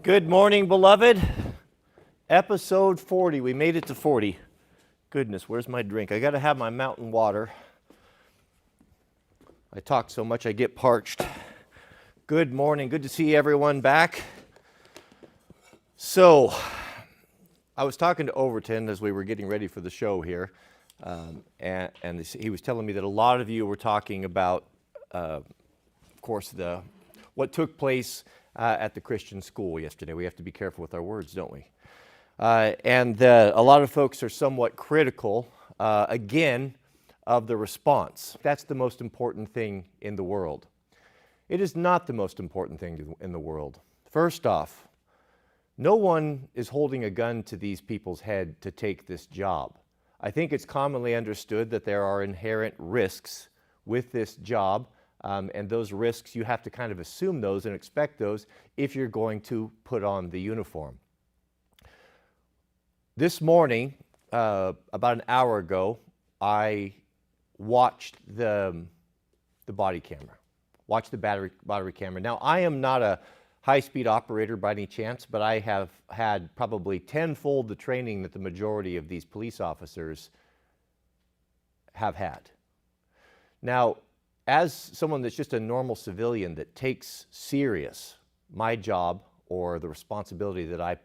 Good morning, beloved. Episode 40. We made it to 40. Goodness, where's my drink? I got to have my mountain water. I talk so much I get parched. Good morning. Good to see everyone back. So, I was talking to Overton as we were getting ready for the show here, and he was telling me that a lot of you were talking about, of course, what took place at the Christian school yesterday. We have to be careful with our words, don't we? And a lot of folks are somewhat critical, again, of the response. That's the most important thing in the world. It is not the most important thing in the world. First off, no one is holding a gun to these people's head to take this job. I think it's commonly understood that there are inherent risks with this job. And those risks, you have to kind of assume those and expect those if you're going to put on the uniform. This morning, about an hour ago, I watched the body camera, watched the battery camera. Now, I am not a high-speed operator by any chance, but I have had probably tenfold the training that the majority of these police officers have had. Now, as someone that's just a normal civilian that takes serious my job or the responsibility that I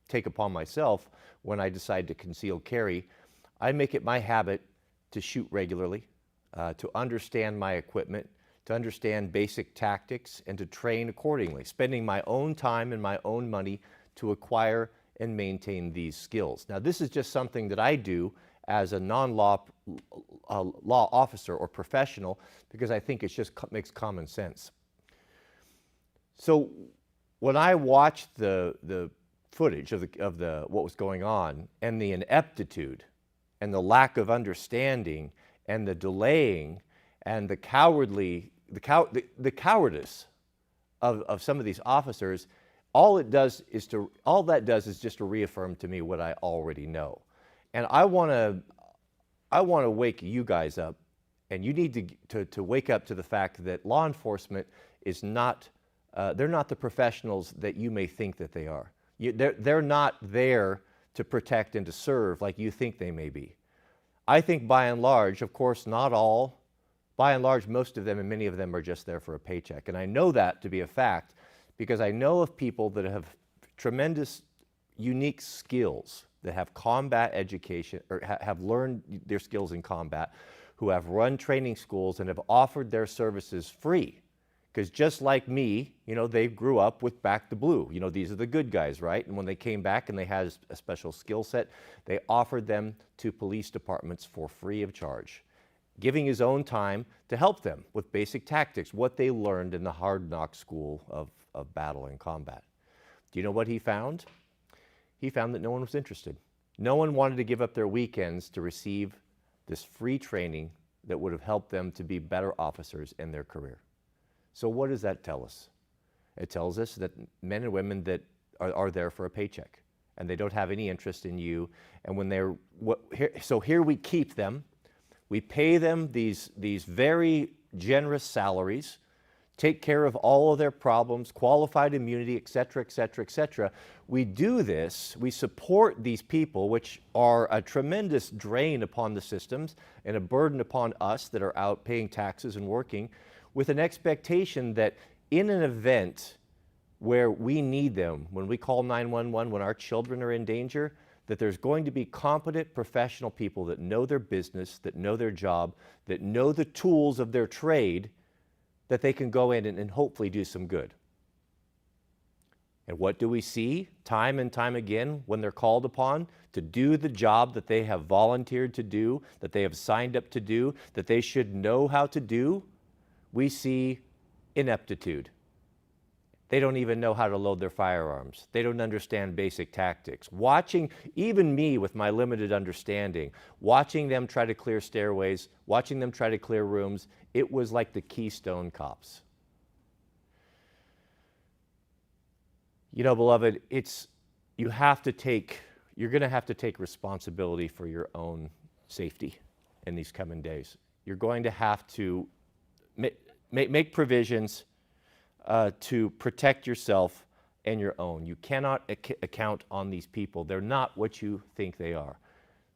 take upon myself when I decide to conceal carry, I make it my habit to shoot regularly, to understand my equipment, to understand basic tactics, and to train accordingly, spending my own time and my own money to acquire and maintain these skills. Now, this is just something that I do as a non-law law officer or professional, because I think it just makes common sense. So when I watched the footage of what was going on, and the ineptitude and the lack of understanding and the delaying and the cowardice of some of these officers, all that does is just to reaffirm to me what I already know. And I want to wake you guys up, and you need to wake up to the fact that law enforcement is not, they're not the professionals that you may think that they are. They're not there to protect and to serve like you think they may be. I think by and large, of course not all, by and large most of them and many of them are just there for a paycheck. And I know that to be a fact because I know of people that have tremendous, unique skills, that have combat education or have learned their skills in combat, who have run training schools and have offered their services free. Because just like me, they grew up with back to blue. These are the good guys, right? And when they came back and they had a special skill set, they offered them to police departments for free of charge, giving his own time to help them with basic tactics, what they learned in the hard knock school of battle and combat. Do you know what he found? He found that no one was interested. No one wanted to give up their weekends to receive this free training that would have helped them to be better officers in their career. So what does that tell us? It tells us that men and women that are there for a paycheck, and they don't have any interest in you. And when here we keep them, we pay them these very generous salaries, take care of all of their problems, qualified immunity, et cetera, et cetera, et cetera. We do this, we support these people, which are a tremendous drain upon the systems and a burden upon us that are out paying taxes and working, with an expectation that in an event where we need them, when we call 911, when our children are in danger, that there's going to be competent professional people that know their business, that know their job, that know the tools of their trade, that they can go in and hopefully do some good. And what do we see time and time again when they're called upon to do the job that they have volunteered to do, that they have signed up to do, that they should know how to do? We see ineptitude. They don't even know how to load their firearms. They don't understand basic tactics. Watching, even me with my limited understanding, watching them try to clear stairways, watching them try to clear rooms, it was like the Keystone Cops. Beloved, you're going to have to take responsibility for your own safety in these coming days. You're going to have to make provisions to protect yourself and your own. You cannot account on these people. They're not what you think they are.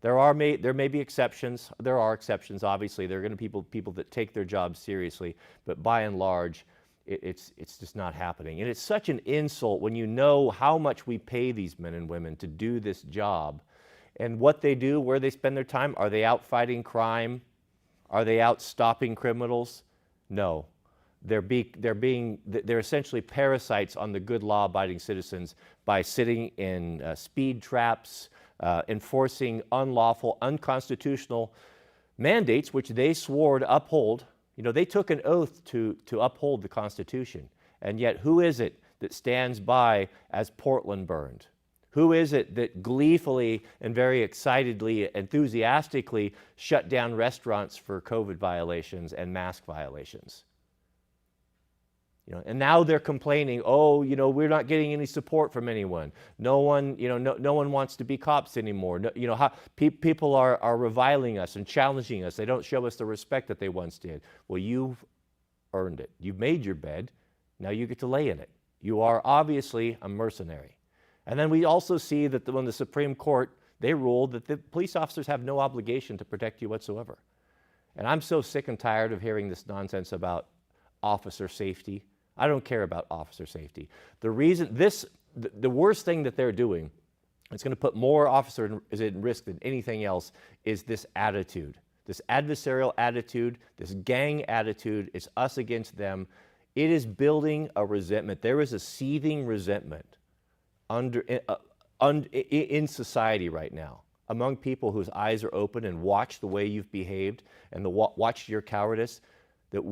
There may be exceptions. There are exceptions, obviously. There are going to be people that take their jobs seriously, but by and large, it's just not happening. And it's such an insult when you know how much we pay these men and women to do this job, and what they do, where they spend their time. Are they out fighting crime? Are they out stopping criminals? No. They're essentially parasites on the good law-abiding citizens by sitting in speed traps, enforcing unlawful, unconstitutional mandates, which they swore to uphold. You know, they took an oath to uphold the Constitution. And yet, who is it that stands by as Portland burned? Who is it that gleefully and very excitedly, enthusiastically shut down restaurants for COVID violations and mask violations? You know, and now they're complaining, oh, you know, we're not getting any support from anyone. No one, you know, no one wants to be cops anymore. No, you know, people are reviling us and challenging us. They don't show us the respect that they once did. Well, you've earned it. You've made your bed. Now you get to lay in it. You are obviously a mercenary. And then we also see that when the Supreme Court, they ruled that the police officers have no obligation to protect you whatsoever. And I'm so sick and tired of hearing this nonsense about officer safety. I don't care about officer safety. The worst thing that they're doing, it's going to put more officers in risk than anything else, is this attitude, this adversarial attitude, this gang attitude. It's us against them. It is building a resentment. There is a seething resentment in society right now among people whose eyes are open and watch the way you've behaved and watch your cowardice, that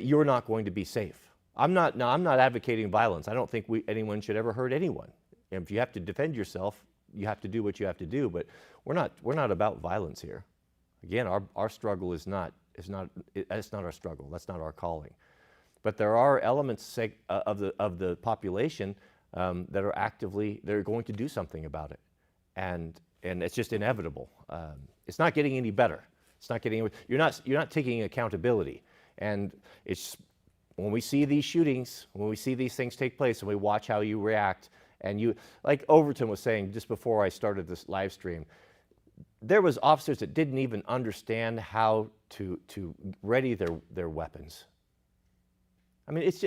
you're not going to be safe. I'm not advocating violence. I don't think anyone should ever hurt anyone. And if you have to defend yourself, you have to do what you have to do. But we're not about violence here. Again, our struggle that's not our struggle. That's not our calling. But there are elements of the population that are going to do something about it, and it's just inevitable. It's not getting any better. It's not getting. You're not taking accountability. And it's when we see these shootings, when we see these things take place, and we watch how you react, and you, like Overton was saying just before I started this live stream, there was officers that didn't even understand how to ready their weapons. I mean, it's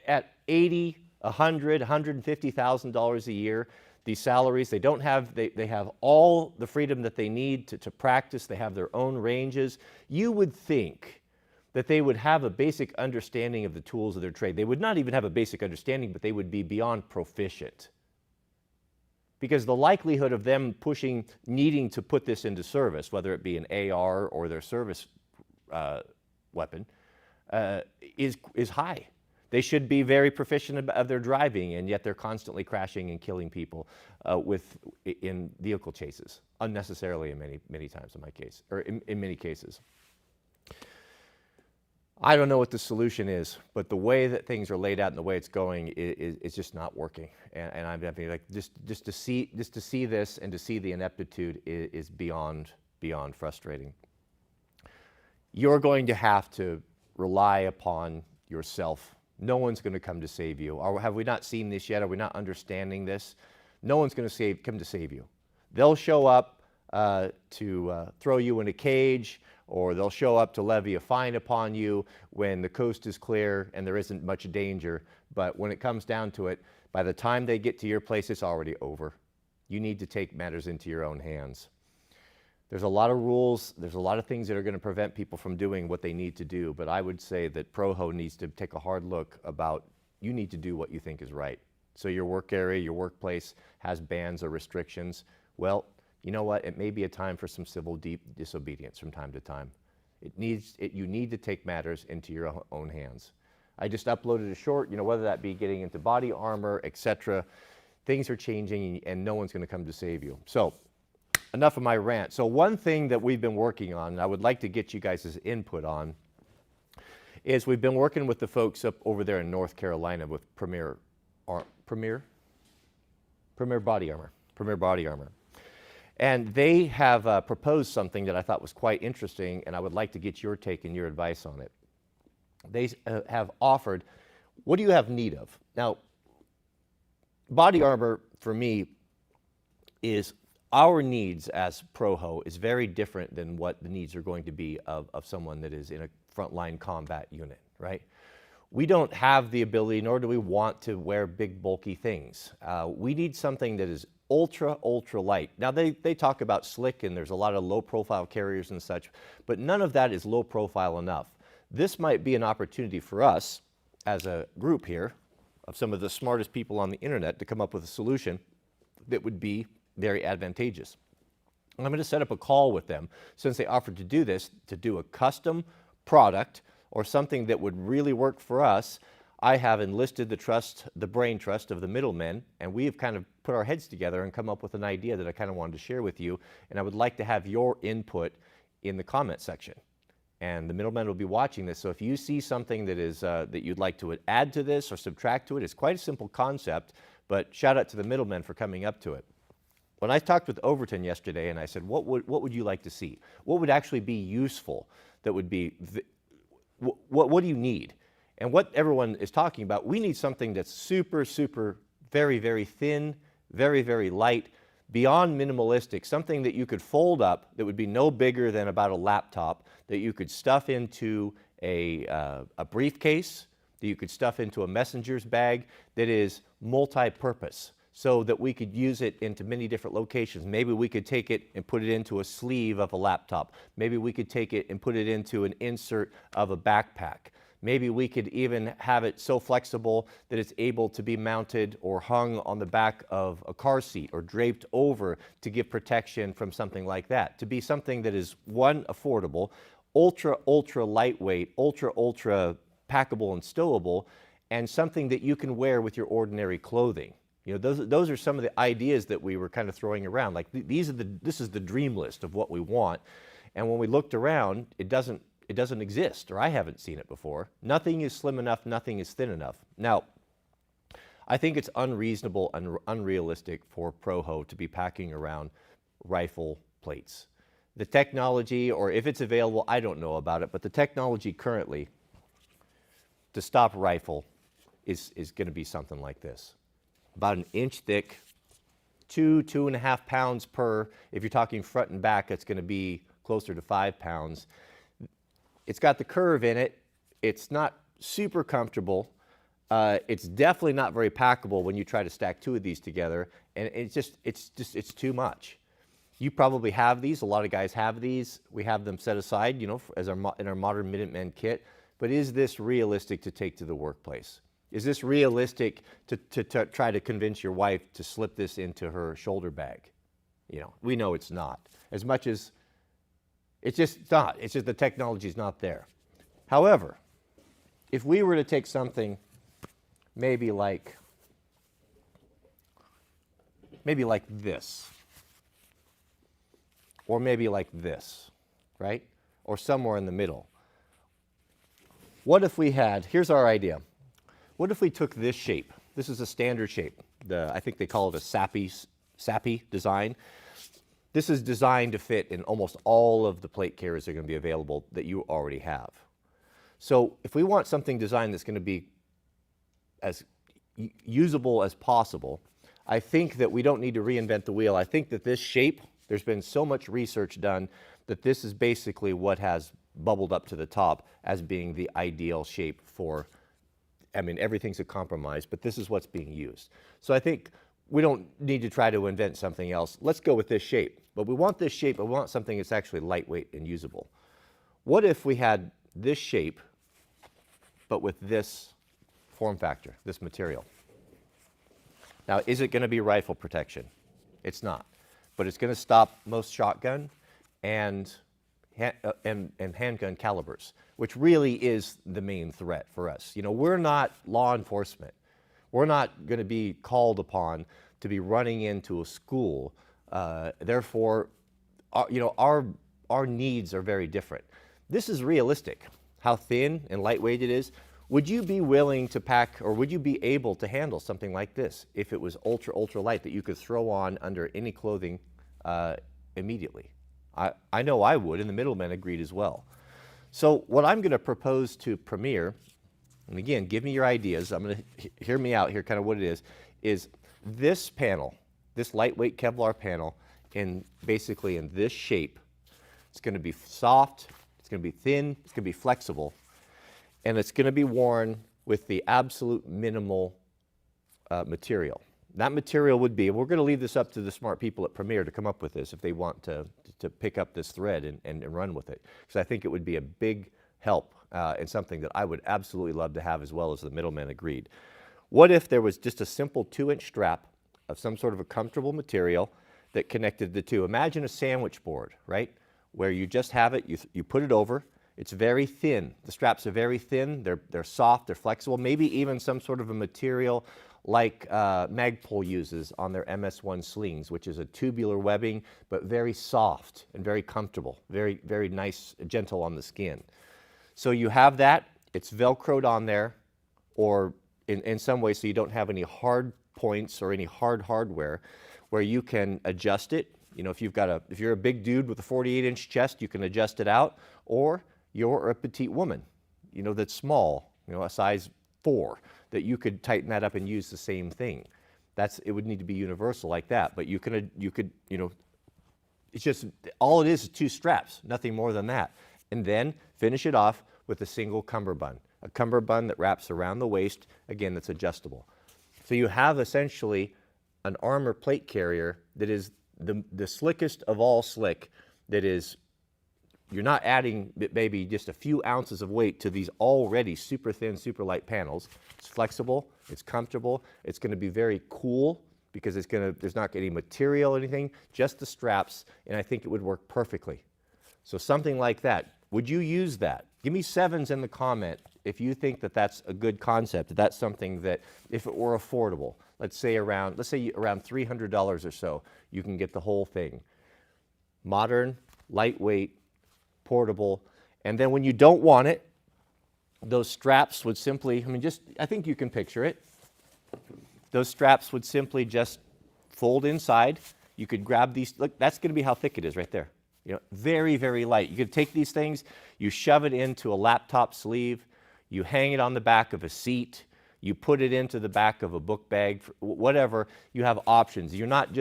at $80,000, $100,000, $150,000 a year. These salaries, they have all the freedom that they need to practice. They have their own ranges. You would think that they would have a basic understanding of the tools of their trade. They would not even have a basic understanding, but they would be beyond proficient. Because the likelihood of them needing to put this into service, whether it be an AR or their service weapon, is high. They should be very proficient of their driving, and yet they're constantly crashing and killing people in vehicle chases, unnecessarily in many times in my case, or in many cases. I don't know what the solution is, but the way that things are laid out and the way it's going is just not working. And I'm definitely like just to see this and to see the ineptitude is beyond frustrating. You're going to have to rely upon yourself. No one's going to come to save you. Or have we not seen this yet? Are we not understanding this? No one's going to come to save you. They'll show up to throw you in a cage, or they'll show up to levy a fine upon you when the coast is clear and there isn't much danger. But when it comes down to it, by the time they get to your place, it's already over. You need to take matters into your own hands. There's a lot of rules. There's a lot of things that are going to prevent people from doing what they need to do. But I would say that Proho needs to take a hard look about, you need to do what you think is right. So your work area, your workplace has bans or restrictions. Well, you know what? It may be a time for some civil disobedience from time to time. You need to take matters into your own hands. I just uploaded a short, whether that be getting into body armor, etc. Things are changing and no one's going to come to save you. So enough of my rant. So one thing that we've been working on, and I would like to get you guys' input on, is we've been working with the folks up over there in North Carolina with Premier Body Armor. And they have proposed something that I thought was quite interesting, and I would like to get your take and your advice on it. They have offered, what do you have need of? Now, body armor for me is our needs as Proho is very different than what the needs are going to be of someone that is in a frontline combat unit, right? We don't have the ability, nor do we want to wear big, bulky things. We need something that is ultra, ultra light. Now, they talk about slick, and there's a lot of low-profile carriers and such, but none of that is low-profile enough. This might be an opportunity for us, as a group here, of some of the smartest people on the internet, to come up with a solution that would be very advantageous. I'm going to set up a call with them, since they offered to do this, to do a custom product or something that would really work for us. I have enlisted the trust, the brain trust of the middlemen, and we have kind of put our heads together and come up with an idea that I kind of wanted to share with you, and I would like to have your input in the comment section. And the middlemen will be watching this, so if you see something that is that you'd like to add to this or subtract to it, it's quite a simple concept, but shout out to the middlemen for coming up to it. When I talked with Overton yesterday and I said, what would you like to see? What would actually be useful that would be, what do you need? And what everyone is talking about, we need something that's super, super, very, very thin, very, very light, beyond minimalistic, something that you could fold up that would be no bigger than about a laptop, that you could stuff into a briefcase, that you could stuff into a messenger's bag, that is multi-purpose, so that we could use it into many different locations. Maybe we could take it and put it into a sleeve of a laptop. Maybe we could take it and put it into an insert of a backpack. Maybe we could even have it so flexible that it's able to be mounted or hung on the back of a car seat or draped over to give protection from something like that. To be something that is, one, affordable, ultra, ultra lightweight, ultra, ultra packable and stowable, and something that you can wear with your ordinary clothing. You know, those are some of the ideas that we were kind of throwing around. Like this is the dream list of what we want. And when we looked around, it doesn't exist, or I haven't seen it before. Nothing is slim enough, nothing is thin enough. Now, I think it's unreasonable and unrealistic for Proho to be packing around rifle plates. The technology, or if it's available, I don't know about it, but the technology currently to stop rifle is going to be something like this. About an inch thick, 2.5 pounds per. If you're talking front and back, it's going to be closer to 5 pounds. It's got the curve in it. It's not super comfortable. It's definitely not very packable when you try to stack two of these together, and it's too much. You probably have these. A lot of guys have these. We have them set aside, you know, as in our modern Minutemen kit. But is this realistic to take to the workplace? Is this realistic to try to convince your wife to slip this into her shoulder bag? You know, we know it's not. As much as it's just not. It's just the technology is not there. However, if we were to take something maybe like this, or maybe like this, right? Or somewhere in the middle. What if we had, here's our idea. What if we took this shape? This is a standard shape. I think they call it a sappy design. This is designed to fit in almost all of the plate carriers that are going to be available that you already have. So if we want something designed that's going to be as usable as possible, I think that we don't need to reinvent the wheel. I think that this shape, there's been so much research done that this is basically what has bubbled up to the top as being the ideal shape for, I mean, everything's a compromise, but this is what's being used. So I think we don't need to try to invent something else. Let's go with this shape. But we want this shape, but we want something that's actually lightweight and usable. What if we had this shape, but with this form factor, this material? Now, is it going to be rifle protection? It's not. But it's going to stop most shotgun and handgun calibers, which really is the main threat for us. You know, we're not law enforcement. We're not going to be called upon to be running into a school. Therefore, our needs are very different. This is realistic, how thin and lightweight it is. Would you be willing to pack, or would you be able to handle something like this if it was ultra, ultra light that you could throw on under any clothing immediately? I know I would, and the middlemen agreed as well. So what I'm going to propose to Premier, and again, give me your ideas. I'm going to hear me out here, kind of what it is this panel, this lightweight Kevlar panel, basically in this shape, it's going to be soft, it's going to be thin, it's going to be flexible, and it's going to be worn with the absolute minimal material. That material would be, and we're going to leave this up to the smart people at Premier to come up with this if they want to pick up this thread and run with it, because I think it would be a big help and something that I would absolutely love to have, as well as the middleman agreed. What if there was just a simple 2-inch strap of some sort of a comfortable material that connected the two? Imagine a sandwich board, right, where you just have it, you put it over. It's very thin. The straps are very thin. They're soft. They're flexible. Maybe even some sort of a material like Magpul uses on their MS1 slings, which is a tubular webbing, but very soft and very comfortable, very, very nice, gentle on the skin. So you have that. It's Velcroed on there, or in some way, so you don't have any hard points or any hard hardware, where you can adjust it. You know, if you're a big dude with a 48-inch chest, you can adjust it out, or you're a petite woman, you know, that's small, you know, a size 4, that you could tighten that up and use the same thing. It would need to be universal like that, but you could, you know, it's just, all it is 2 straps, nothing more than that. And then finish it off with a single cummerbund, a cummerbund that wraps around the waist, again, that's adjustable. So you have essentially an armor plate carrier that is the slickest of all slick, that is, you're not adding maybe just a few ounces of weight to these already super thin, super light panels. It's flexible, it's comfortable, it's going to be very cool because there's not any material or anything, just the straps, and I think it would work perfectly. So something like that. Would you use that? Give me 7s in the comment if you think that that's a good concept, that that's something that, if it were affordable, let's say around $300 or so, you can get the whole thing. Modern, lightweight, portable, and then when you don't want it, those straps would simply, I think you can picture it. Those straps would simply just fold inside. You could grab these, look, that's going to be how thick it is right there. You know, very, very light. You could take these things, you shove it into a laptop sleeve, you hang it on the back of a seat, you put it into the back of a book bag, whatever. You have options. You're not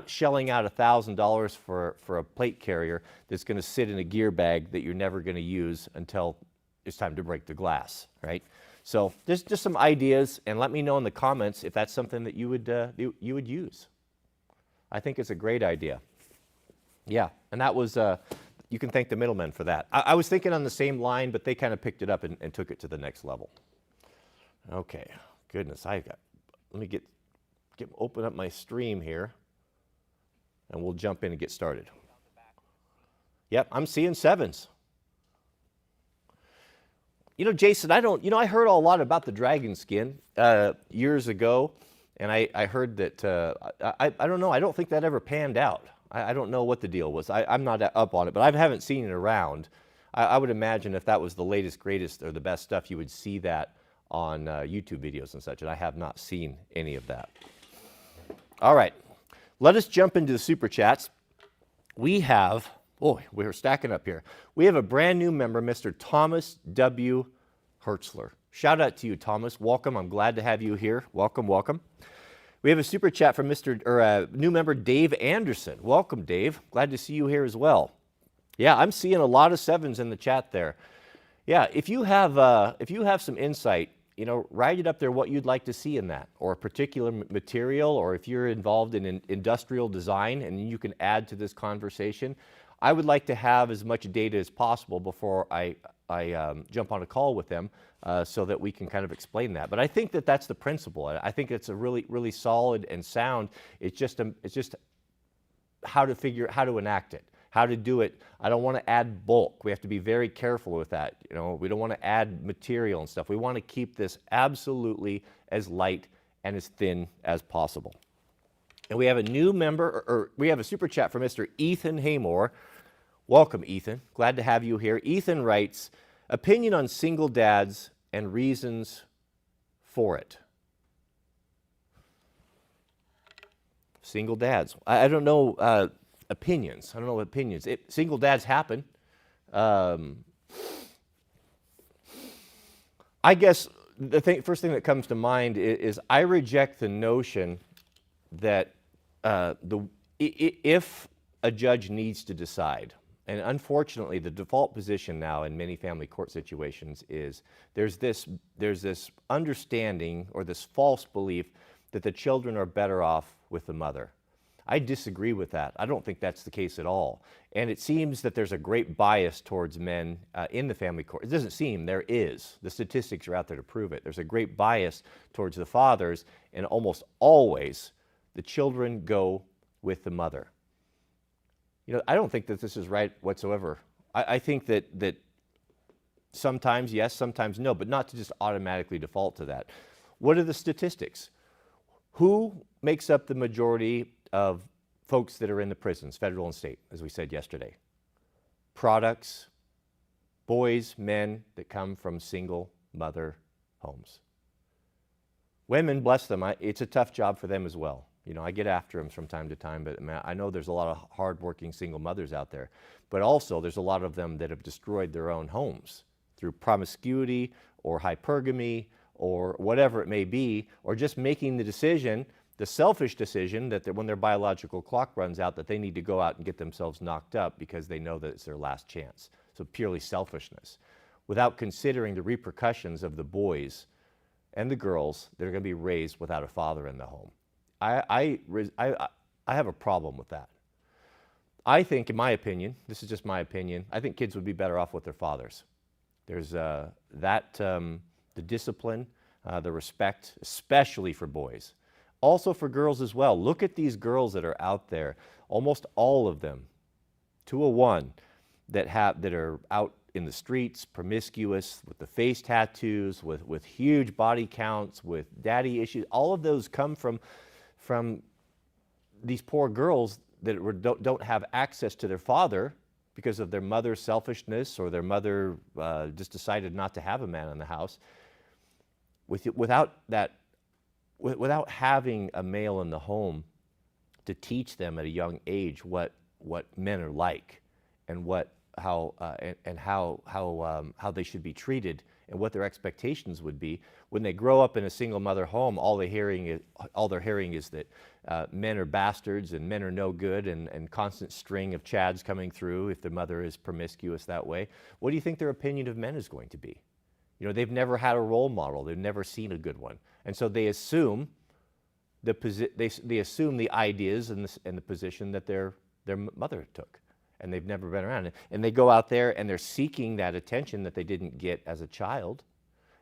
shelling out $1,000 for a plate carrier that's going to sit in a gear bag that you're never going to use until it's time to break the glass, right? So there's just some ideas, and let me know in the comments if that's something that you would use. I think it's a great idea. Yeah, and that was, you can thank the middlemen for that. I was thinking on the same line, but they kind of picked it up and took it to the next level. Okay, goodness, let me open up my stream here, and we'll jump in and get started. Yep, I'm seeing 7s. You know, Jason, I heard a lot about the dragon skin years ago, and I heard that, I don't know, I don't think that ever panned out. I don't know what the deal was. I'm not up on it, but I haven't seen it around. I would imagine if that was the latest, greatest, or the best stuff, you would see that on YouTube videos and such, and I have not seen any of that. All right, let us jump into the super chats. We have, we're stacking up here. We have a brand new member, Mr. Thomas W. Hertzler. Shout out to you, Thomas. Welcome. I'm glad to have you here. Welcome, welcome. We have a super chat from new member Dave Anderson. Welcome, Dave. Glad to see you here as well. Yeah, I'm seeing a lot of 7s in the chat there. Yeah, if you have some insight, you know, write it up there what you'd like to see in that, or a particular material, or if you're involved in industrial design and you can add to this conversation. I would like to have as much data as possible before I jump on a call with them so that we can kind of explain that. But I think that that's the principle. I think it's a really, really solid and sound. It's just how to enact it. How to do it. I don't want to add bulk. We have to be very careful with that. You know, we don't want to add material and stuff. We want to keep this absolutely as light and as thin as possible. And we have a new member, or we have a super chat from Mr. Ethan Haymore. Welcome, Ethan. Glad to have you here. Ethan writes, opinion on single dads and reasons for it. Single dads. I don't know opinions. I don't know what opinions. Single dads happen. I guess the first thing that comes to mind is I reject the notion that if a judge needs to decide, and unfortunately the default position now in many family court situations is there's this understanding or this false belief that the children are better off with the mother. I disagree with that. I don't think that's the case at all. And it seems that there's a great bias towards men in the family court. It doesn't seem, there is. The statistics are out there to prove it. There's a great bias towards the fathers, and almost always the children go with the mother. You know, I don't think that this is right whatsoever. I think that sometimes yes, sometimes no, but not to just automatically default to that. What are the statistics? Who makes up the majority of folks that are in the prisons, federal and state, as we said yesterday? Products, boys, men that come from single mother homes. Women, bless them, it's a tough job for them as well. You know, I get after them from time to time, but I know there's a lot of hardworking single mothers out there. But also, there's a lot of them that have destroyed their own homes through promiscuity or hypergamy or whatever it may be, or just making the decision, the selfish decision, that when their biological clock runs out, that they need to go out and get themselves knocked up because they know that it's their last chance. So purely selfishness, without considering the repercussions of the boys and the girls that are going to be raised without a father in the home. I have a problem with that. I think, in my opinion, this is just my opinion, I think kids would be better off with their fathers. There's the discipline, the respect, especially for boys. Also for girls as well. Look at these girls that are out there, almost all of them, 201, that are out in the streets, promiscuous, with the face tattoos, with huge body counts, with daddy issues. All of those come from these poor girls that don't have access to their father because of their mother's selfishness, or their mother just decided not to have a man in the house. Without having a male in the home to teach them at a young age what men are like, and how they should be treated, and what their expectations would be. When they grow up in a single mother home, all they're hearing is that men are bastards and men are no good, and constant string of chads coming through if their mother is promiscuous that way. What do you think their opinion of men is going to be? You know, they've never had a role model. They've never seen a good one. And so they assume they assume the ideas and the position that their mother took. And they've never been around. And they go out there and they're seeking that attention that they didn't get as a child.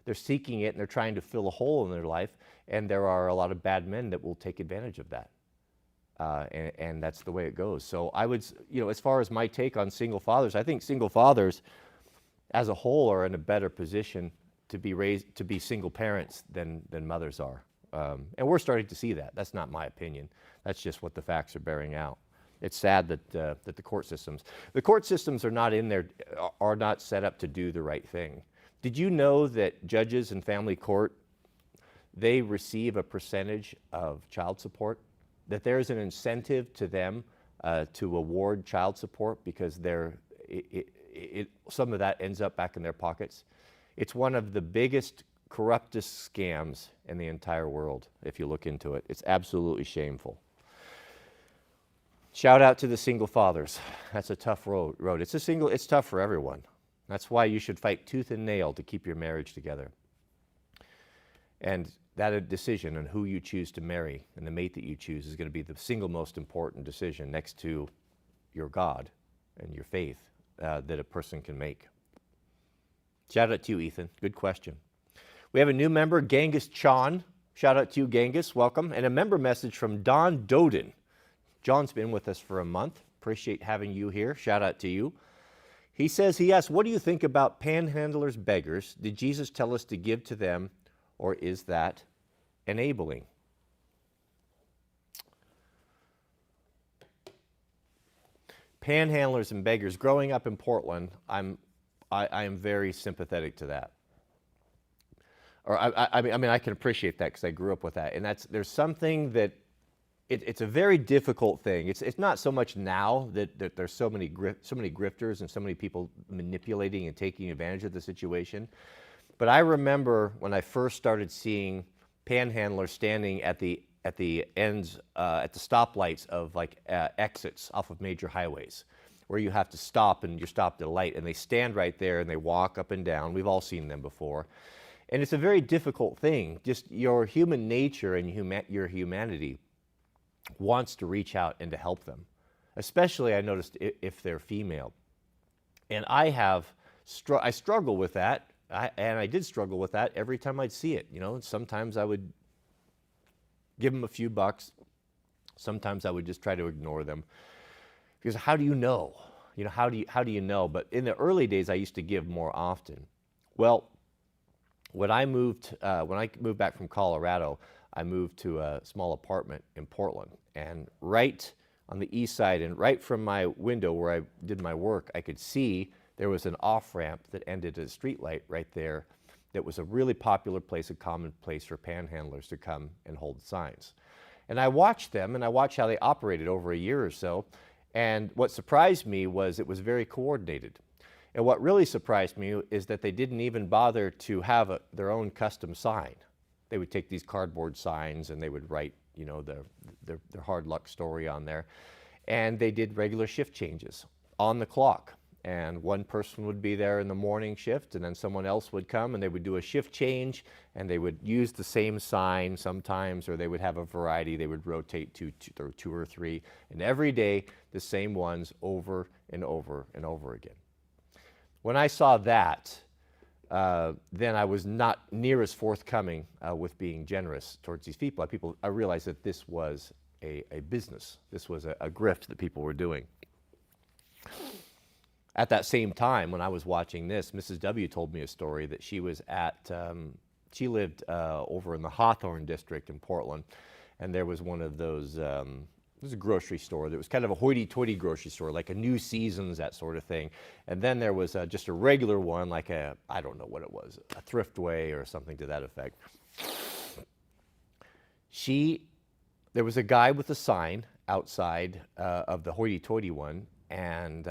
They're seeking it and they're trying to fill a hole in their life. And there are a lot of bad men that will take advantage of that. And that's the way it goes. So I would, as far as my take on single fathers, I think single fathers as a whole are in a better position to be single parents than mothers are. And we're starting to see that. That's not my opinion. That's just what the facts are bearing out. It's sad that the court systems are not set up to do the right thing. Did you know that judges in family court, they receive a percentage of child support? That there's an incentive to them to award child support because some of that ends up back in their pockets. It's one of the biggest, corruptest scams in the entire world, if you look into it. It's absolutely shameful. Shout out to the single fathers. That's a tough road. It's tough for everyone. That's why you should fight tooth and nail to keep your marriage together. And that decision on who you choose to marry and the mate that you choose is going to be the single most important decision next to your God and your faith that a person can make. Shout out to you, Ethan. Good question. We have a new member, Genghis Chan. Shout out to you, Genghis. Welcome. And a member message from Don Doden. John's been with us for a month. Appreciate having you here. Shout out to you. He asks, what do you think about panhandlers, beggars? Did Jesus tell us to give to them, or is that enabling? Panhandlers and beggars. Growing up in Portland, I am very sympathetic to that. Or I mean, I can appreciate that because I grew up with that. And there's something that it's a very difficult thing. It's not so much now that there's so many grifters and so many people manipulating and taking advantage of the situation. But I remember when I first started seeing panhandlers standing at the at the ends, at the stoplights of like exits off of major highways, where you have to stop and you're stopped at a light, and they stand right there and they walk up and down. We've all seen them before. And it's a very difficult thing. Just your human nature and your humanity wants to reach out and to help them, especially I noticed if they're female. And I struggle with that, and I did struggle with that every time I'd see it. You know, sometimes I would give them a few bucks. Sometimes I would just try to ignore them. Because how do you know? You know, how do you know? But in the early days, I used to give more often. Well, when I moved back from Colorado, I moved to a small apartment in Portland, and right on the east side, and right from my window where I did my work, I could see there was an off-ramp that ended at a street light right there. That was a really popular place, a common place for panhandlers to come and hold signs. And I watched them, and I watched how they operated over a year or so. And what surprised me was it was very coordinated. And what really surprised me is that they didn't even bother to have their own custom sign. They would take these cardboard signs and they would write, you know, their hard luck story on there. And they did regular shift changes on the clock. And one person would be there in the morning shift, and then someone else would come and they would do a shift change, and they would use the same sign sometimes, or they would have a variety. They would rotate two or three, and every day the same ones over and over and over again. When I saw that, then I was not near as forthcoming with being generous towards these people. I realized that this was a business. This was a grift that people were doing. At that same time, when I was watching this, Mrs. W told me a story that she was at, she lived over in the Hawthorne district in Portland, and there was one of those, it was a grocery store that was kind of a hoity-toity grocery store, like a New Seasons, that sort of thing. And then there was just a regular one, like I don't know what it was, a Thriftway or something to that effect. There was a guy with a sign outside of the hoity-toity one, and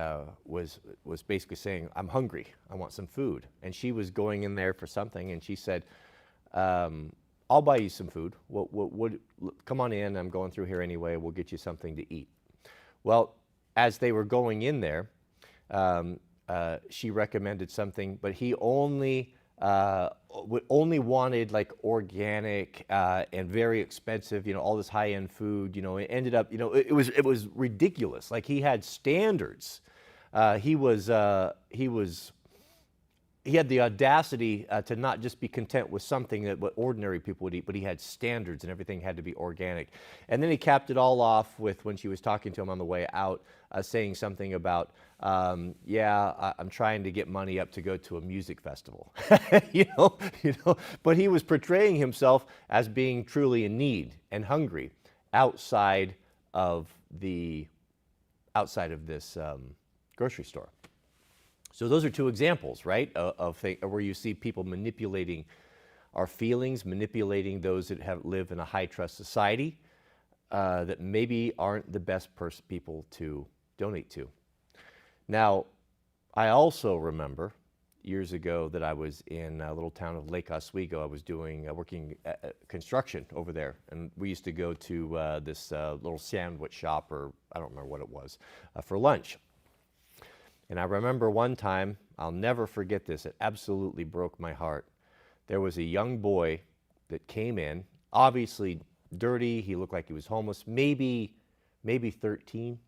was basically saying, "I'm hungry, I want some food." And she was going in there for something, and she said, "I'll buy you some food. Come on in, I'm going through here anyway, we'll get you something to eat." Well, as they were going in there, she recommended something, but he only wanted like organic and very expensive, you know, all this high-end food. You know, it ended up, you know, it was ridiculous. Like, he had standards. He had the audacity to not just be content with something that what ordinary people would eat, but he had standards, and everything had to be organic. And then he capped it all off with, when she was talking to him on the way out, saying something about, I'm trying to get money up to go to a music festival. you know. But he was portraying himself as being truly in need and hungry outside of this grocery store. So those are two examples, right, of where you see people manipulating our feelings, manipulating those that live in a high-trust society that maybe aren't the best people to donate to. Now, I also remember years ago that I was in a little town of Lake Oswego. I was working construction over there, and we used to go to this little sandwich shop, or I don't remember what it was, for lunch. And I remember one time, I'll never forget this, it absolutely broke my heart. There was a young boy that came in, obviously dirty, he looked like he was homeless, maybe 13,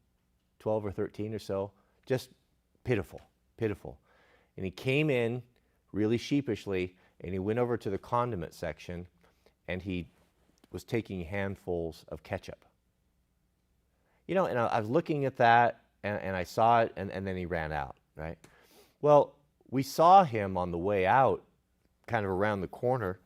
12 or 13 or so, just pitiful. And he came in really sheepishly, and he went over to the condiment section, and he was taking handfuls of ketchup. You know, and I was looking at that, and I saw it, and then he ran out, right? Well, we saw him on the way out, kind of around the corner,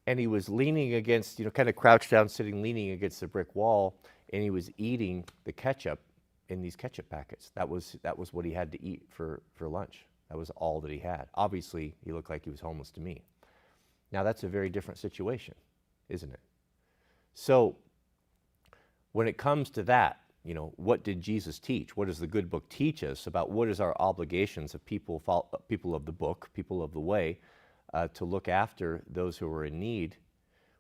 and he was leaning against, you know, kind of crouched down, sitting, leaning against the brick wall, and he was eating the ketchup in these ketchup packets. That was what he had to eat for lunch. That was all that he had. Obviously, he looked like he was homeless to me. Now, that's a very different situation, isn't it? So, when it comes to that, you know, what did Jesus teach? What does the good book teach us about what is our obligations of people of the book, people of the way, to look after those who are in need?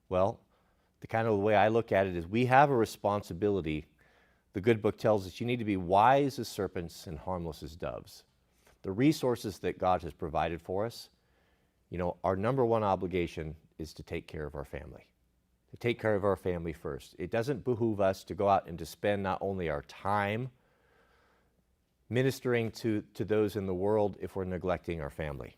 Well, The kind of way I look at it is we have a responsibility. The good book tells us you need to be wise as serpents and harmless as doves. The resources that God has provided for us, our number one obligation is to take care of our family. To take care of our family first. It doesn't behoove us to go out and to spend not only our time ministering to those in the world if we're neglecting our family.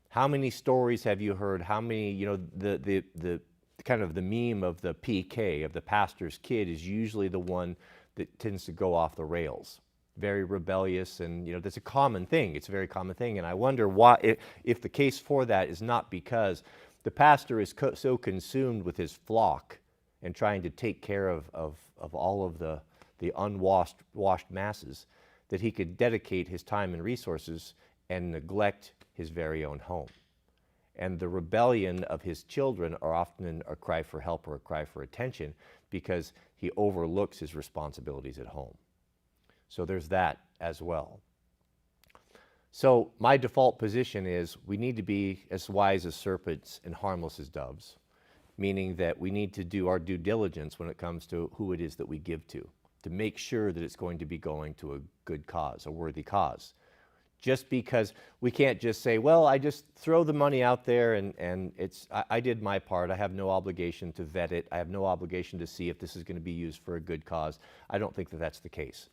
How many stories have you heard? How many, the kind of the meme of the PK, of the pastor's kid, is usually the one that tends to go off the rails. Very rebellious, and that's a common thing. It's a very common thing, and I wonder why, if the case for that is not because the pastor is so consumed with his flock and trying to take care of all of the washed masses, that he could dedicate his time and resources and neglect his very own home. And the rebellion of his children are often a cry for help or a cry for attention because he overlooks his responsibilities at home. So there's that as well. So my default position is we need to be as wise as serpents and harmless as doves, meaning that we need to do our due diligence when it comes to who it is that we give to make sure that it's going to be going to a good cause, a worthy cause. Just because we can't just say, well, I just throw the money out there and I did my part. I have no obligation to vet it. I have no obligation to see if this is going to be used for a good cause. I don't think that that's the case.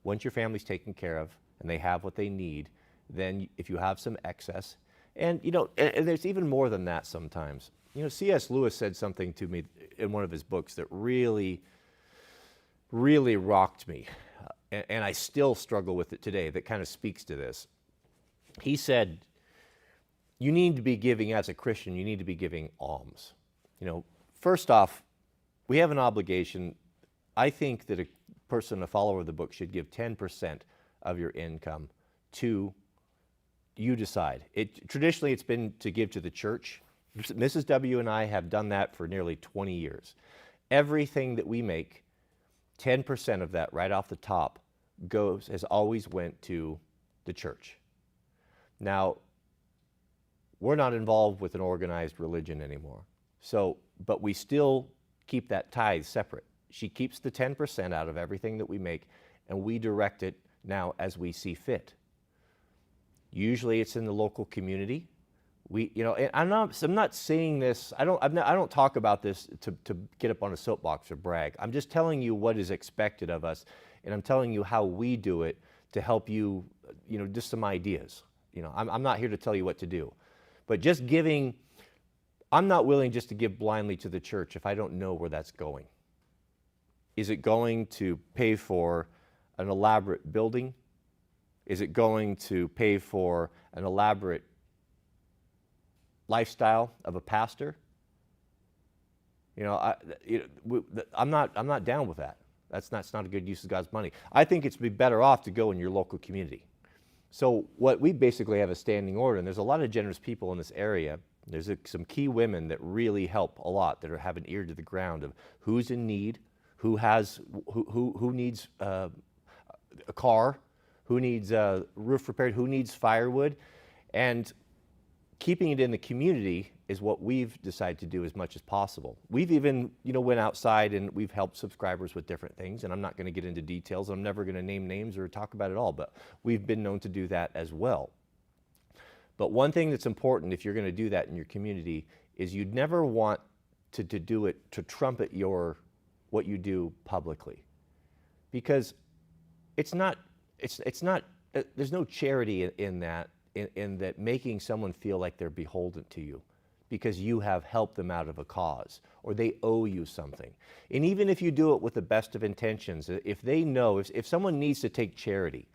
Once your family's taken care of and they have what they need, then if you have some excess, and there's even more than that sometimes. C.S. Lewis said something to me in one of his books that really, really rocked me, and I still struggle with it today, that kind of speaks to this. He said, you need to be giving, as a Christian, you need to be giving alms. First off, we have an obligation. I think that a person, a follower of the book, should give 10% of your income to, you decide. Traditionally, it's been to give to the church. Mrs. W. and I have done that for nearly 20 years. Everything that we make, 10% of that right off the top has always went to the church. Now, we're not involved with an organized religion anymore. But we still keep that tithe separate. She keeps the 10% out of everything that we make, and we direct it now as we see fit. Usually it's in the local community. And I'm not saying this, I don't talk about this to get up on a soapbox or brag. I'm just telling you what is expected of us, and I'm telling you how we do it to help you, just some ideas. I'm not here to tell you what to do. But just giving, I'm not willing just to give blindly to the church if I don't know where that's going. Is it going to pay for an elaborate building? Is it going to pay for an elaborate lifestyle of a pastor? I'm not down with that. That's not a good use of God's money. I think it's be better off to go in your local community. So what we basically have a standing order, and there's a lot of generous people in this area. There's some key women that really help a lot, that have an ear to the ground of who's in need, who needs a car, who needs a roof repaired, who needs firewood, and keeping it in the community is what we've decided to do as much as possible. We've even, went outside and we've helped subscribers with different things, and I'm not going to get into details. I'm never going to name names or talk about it all, but we've been known to do that as well. But one thing that's important if you're going to do that in your community is you'd never want to do it to trumpet what you do publicly, because it's not, there's no charity in that making someone feel like they're beholden to you because you have helped them out of a cause or they owe you something. And even if you do it with the best of intentions, if they know, if someone needs to take charity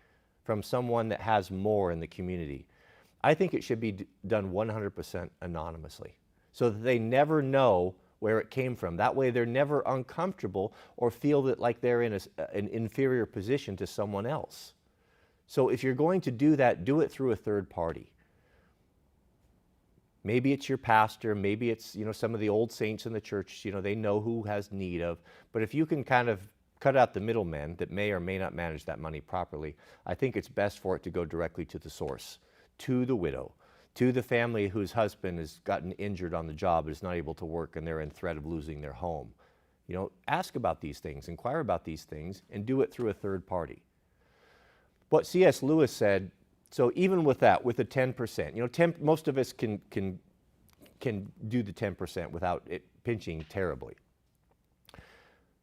from someone that has more in the community, I think it should be done 100% anonymously so that they never know where it came from. That way they're never uncomfortable or feel that like they're in an inferior position to someone else. So if you're going to do that, do it through a third party. Maybe it's your pastor, maybe it's some of the old saints in the church, they know who has need of. But if you can kind of cut out the middlemen that may or may not manage that money properly, I think it's best for it to go directly to the source, to the widow, to the family whose husband has gotten injured on the job and is not able to work and they're in threat of losing their home. Ask about these things, inquire about these things, and do it through a third party. What C.S. Lewis said, so even with that, with the 10%, most of us can do the 10% without it pinching terribly.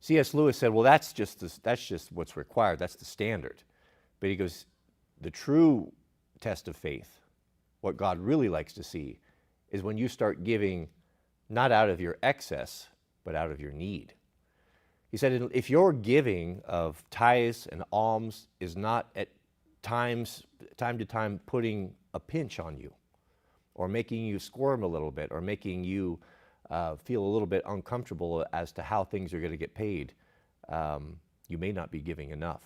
C.S. Lewis said, well, that's just what's required. That's the standard. But he goes, the true test of faith, what God really likes to see, is when you start giving not out of your excess, but out of your need. He said, if your giving of tithes and alms is not at time to time putting a pinch on you, or making you squirm a little bit, or making you feel a little bit uncomfortable as to how things are going to get paid, you may not be giving enough.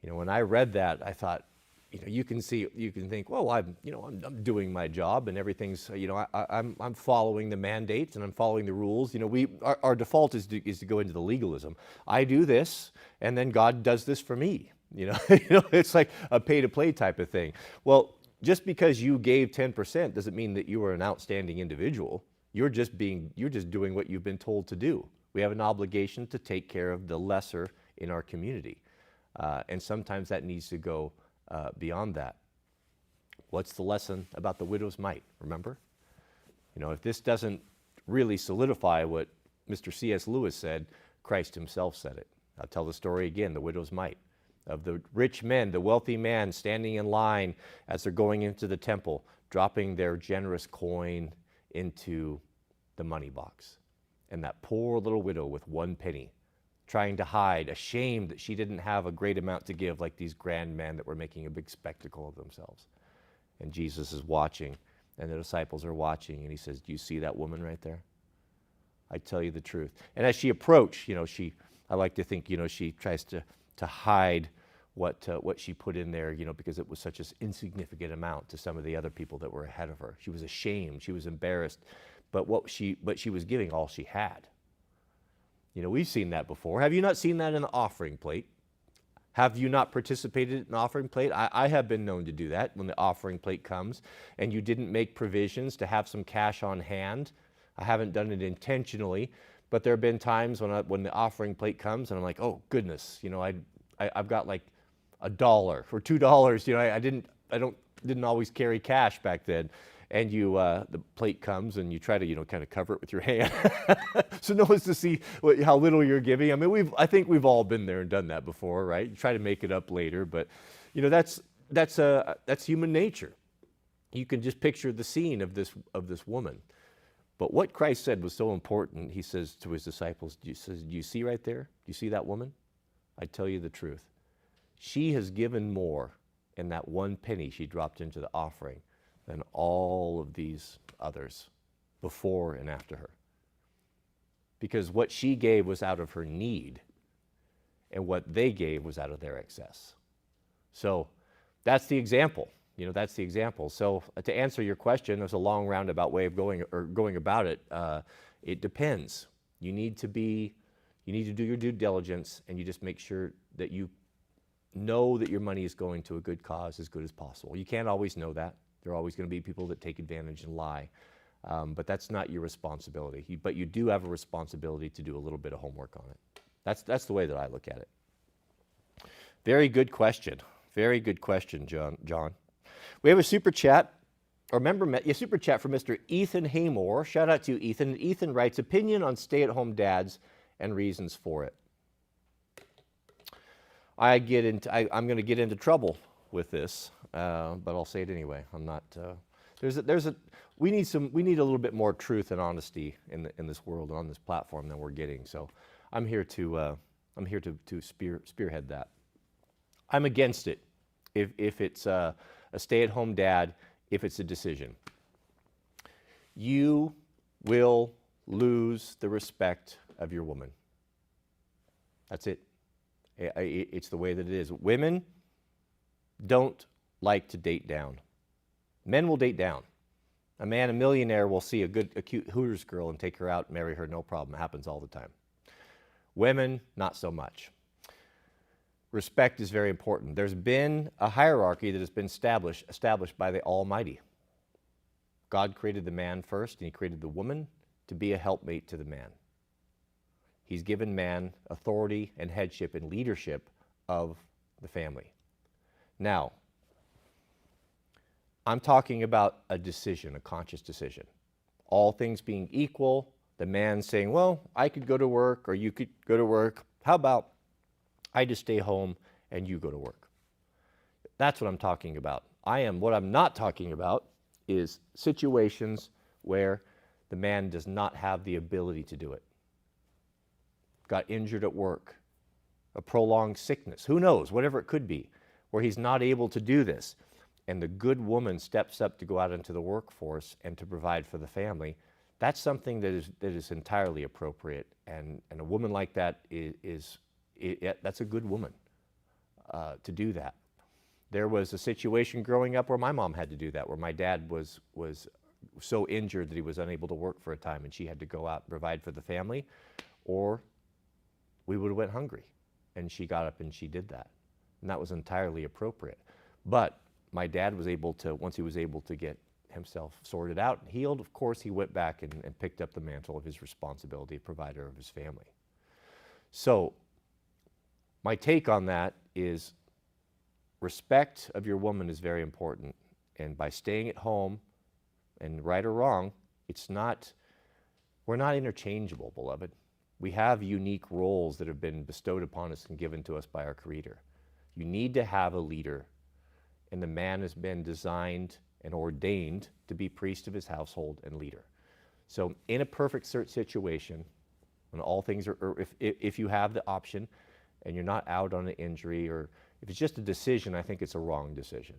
When I read that, I thought, you can think, well, I'm doing my job and everything's, I'm following the mandates and I'm following the rules. Our default is to go into the legalism. I do this, and then God does this for me. It's like a pay-to-play type of thing. Well, just because you gave 10% doesn't mean that you are an outstanding individual. You're just doing what you've been told to do. We have an obligation to take care of the lesser in our community. And sometimes that needs to go beyond that. What's the lesson about the widow's mite? Remember? If this doesn't really solidify what Mr. C.S. Lewis said, Christ himself said it. I'll tell the story again, the widow's mite, of the rich men, the wealthy man standing in line as they're going into the temple, dropping their generous coin into the money box. And that poor little widow with 1 penny, trying to hide, ashamed that she didn't have a great amount to give like these grand men that were making a big spectacle of themselves. And Jesus is watching, and the disciples are watching, and he says, do you see that woman right there? I tell you the truth. And as she approached, I like to think, she tries to hide what she put in there, because it was such an insignificant amount to some of the other people that were ahead of her. She was ashamed, she was embarrassed, but she was giving all she had. We've seen that before. Have you not seen that in the offering plate? Have you not participated in the offering plate? I have been known to do that when the offering plate comes and you didn't make provisions to have some cash on hand. I haven't done it intentionally, but there have been times when the offering plate comes and I'm like, oh goodness, I've got like $1 or $2. I didn't always carry cash back then. And the plate comes and you try to kind of cover it with your hand, so no one's to see how little you're giving. I think we've all been there and done that before, right? You try to make it up later, but that's human nature. You can just picture the scene of this woman. But what Christ said was so important. He says to his disciples, do you see right there? Do you see that woman? I tell you the truth. She has given more in that 1 penny she dropped into the offering than all of these others before and after her. Because what she gave was out of her need, and what they gave was out of their excess. So that's the example. That's the example. So to answer your question, there's a long roundabout way of going about it. It depends. You need to do your due diligence, and you just make sure that you know that your money is going to a good cause as good as possible. You can't always know that. There are always going to be people that take advantage and lie. But that's not your responsibility. But you do have a responsibility to do a little bit of homework on it. That's the way that I look at it. Very good question. Very good question, John. We have a super chat. Super chat from Mr. Ethan Haymore. Shout out to you, Ethan. Ethan writes, opinion on stay-at-home dads and reasons for it. I'm going to get into trouble with this, but I'll say it anyway. I'm not. We need a little bit more truth and honesty in this world and on this platform than we're getting. So I'm here to spearhead that. I'm against it if it's a stay-at-home dad, if it's a decision. You will lose the respect of your woman. That's it. It's the way that it is. Women don't like to date down. Men will date down. A millionaire, will see a cute Hooters girl and take her out and marry her, no problem. It happens all the time. Women, not so much. Respect is very important. There's been a hierarchy that has been established by the Almighty. God created the man first, and he created the woman to be a helpmate to the man. He's given man authority and headship and leadership of the family. Now, I'm talking about a decision, a conscious decision. All things being equal, the man saying, well, I could go to work or you could go to work. How about I just stay home and you go to work? That's what I'm talking about. What I'm not talking about is situations where the man does not have the ability to do it. Got injured at work, a prolonged sickness, who knows, whatever it could be, where he's not able to do this. And the good woman steps up to go out into the workforce and to provide for the family. That's something that is entirely appropriate. And a woman like that that's a good woman to do that. There was a situation growing up where my mom had to do that, where my dad was so injured that he was unable to work for a time, and she had to go out and provide for the family, or we would have went hungry. And she got up and she did that. And that was entirely appropriate. But my dad was able to, once he was able to get himself sorted out and healed, of course, he went back and picked up the mantle of his responsibility, provider of his family. So my take on that is respect of your woman is very important. And by staying at home, and right or wrong, we're not interchangeable, beloved. We have unique roles that have been bestowed upon us and given to us by our Creator. You need to have a leader, and the man has been designed and ordained to be priest of his household and leader. So in a perfect situation, when all things are, or if you have the option and you're not out on an injury, or if it's just a decision, I think it's a wrong decision.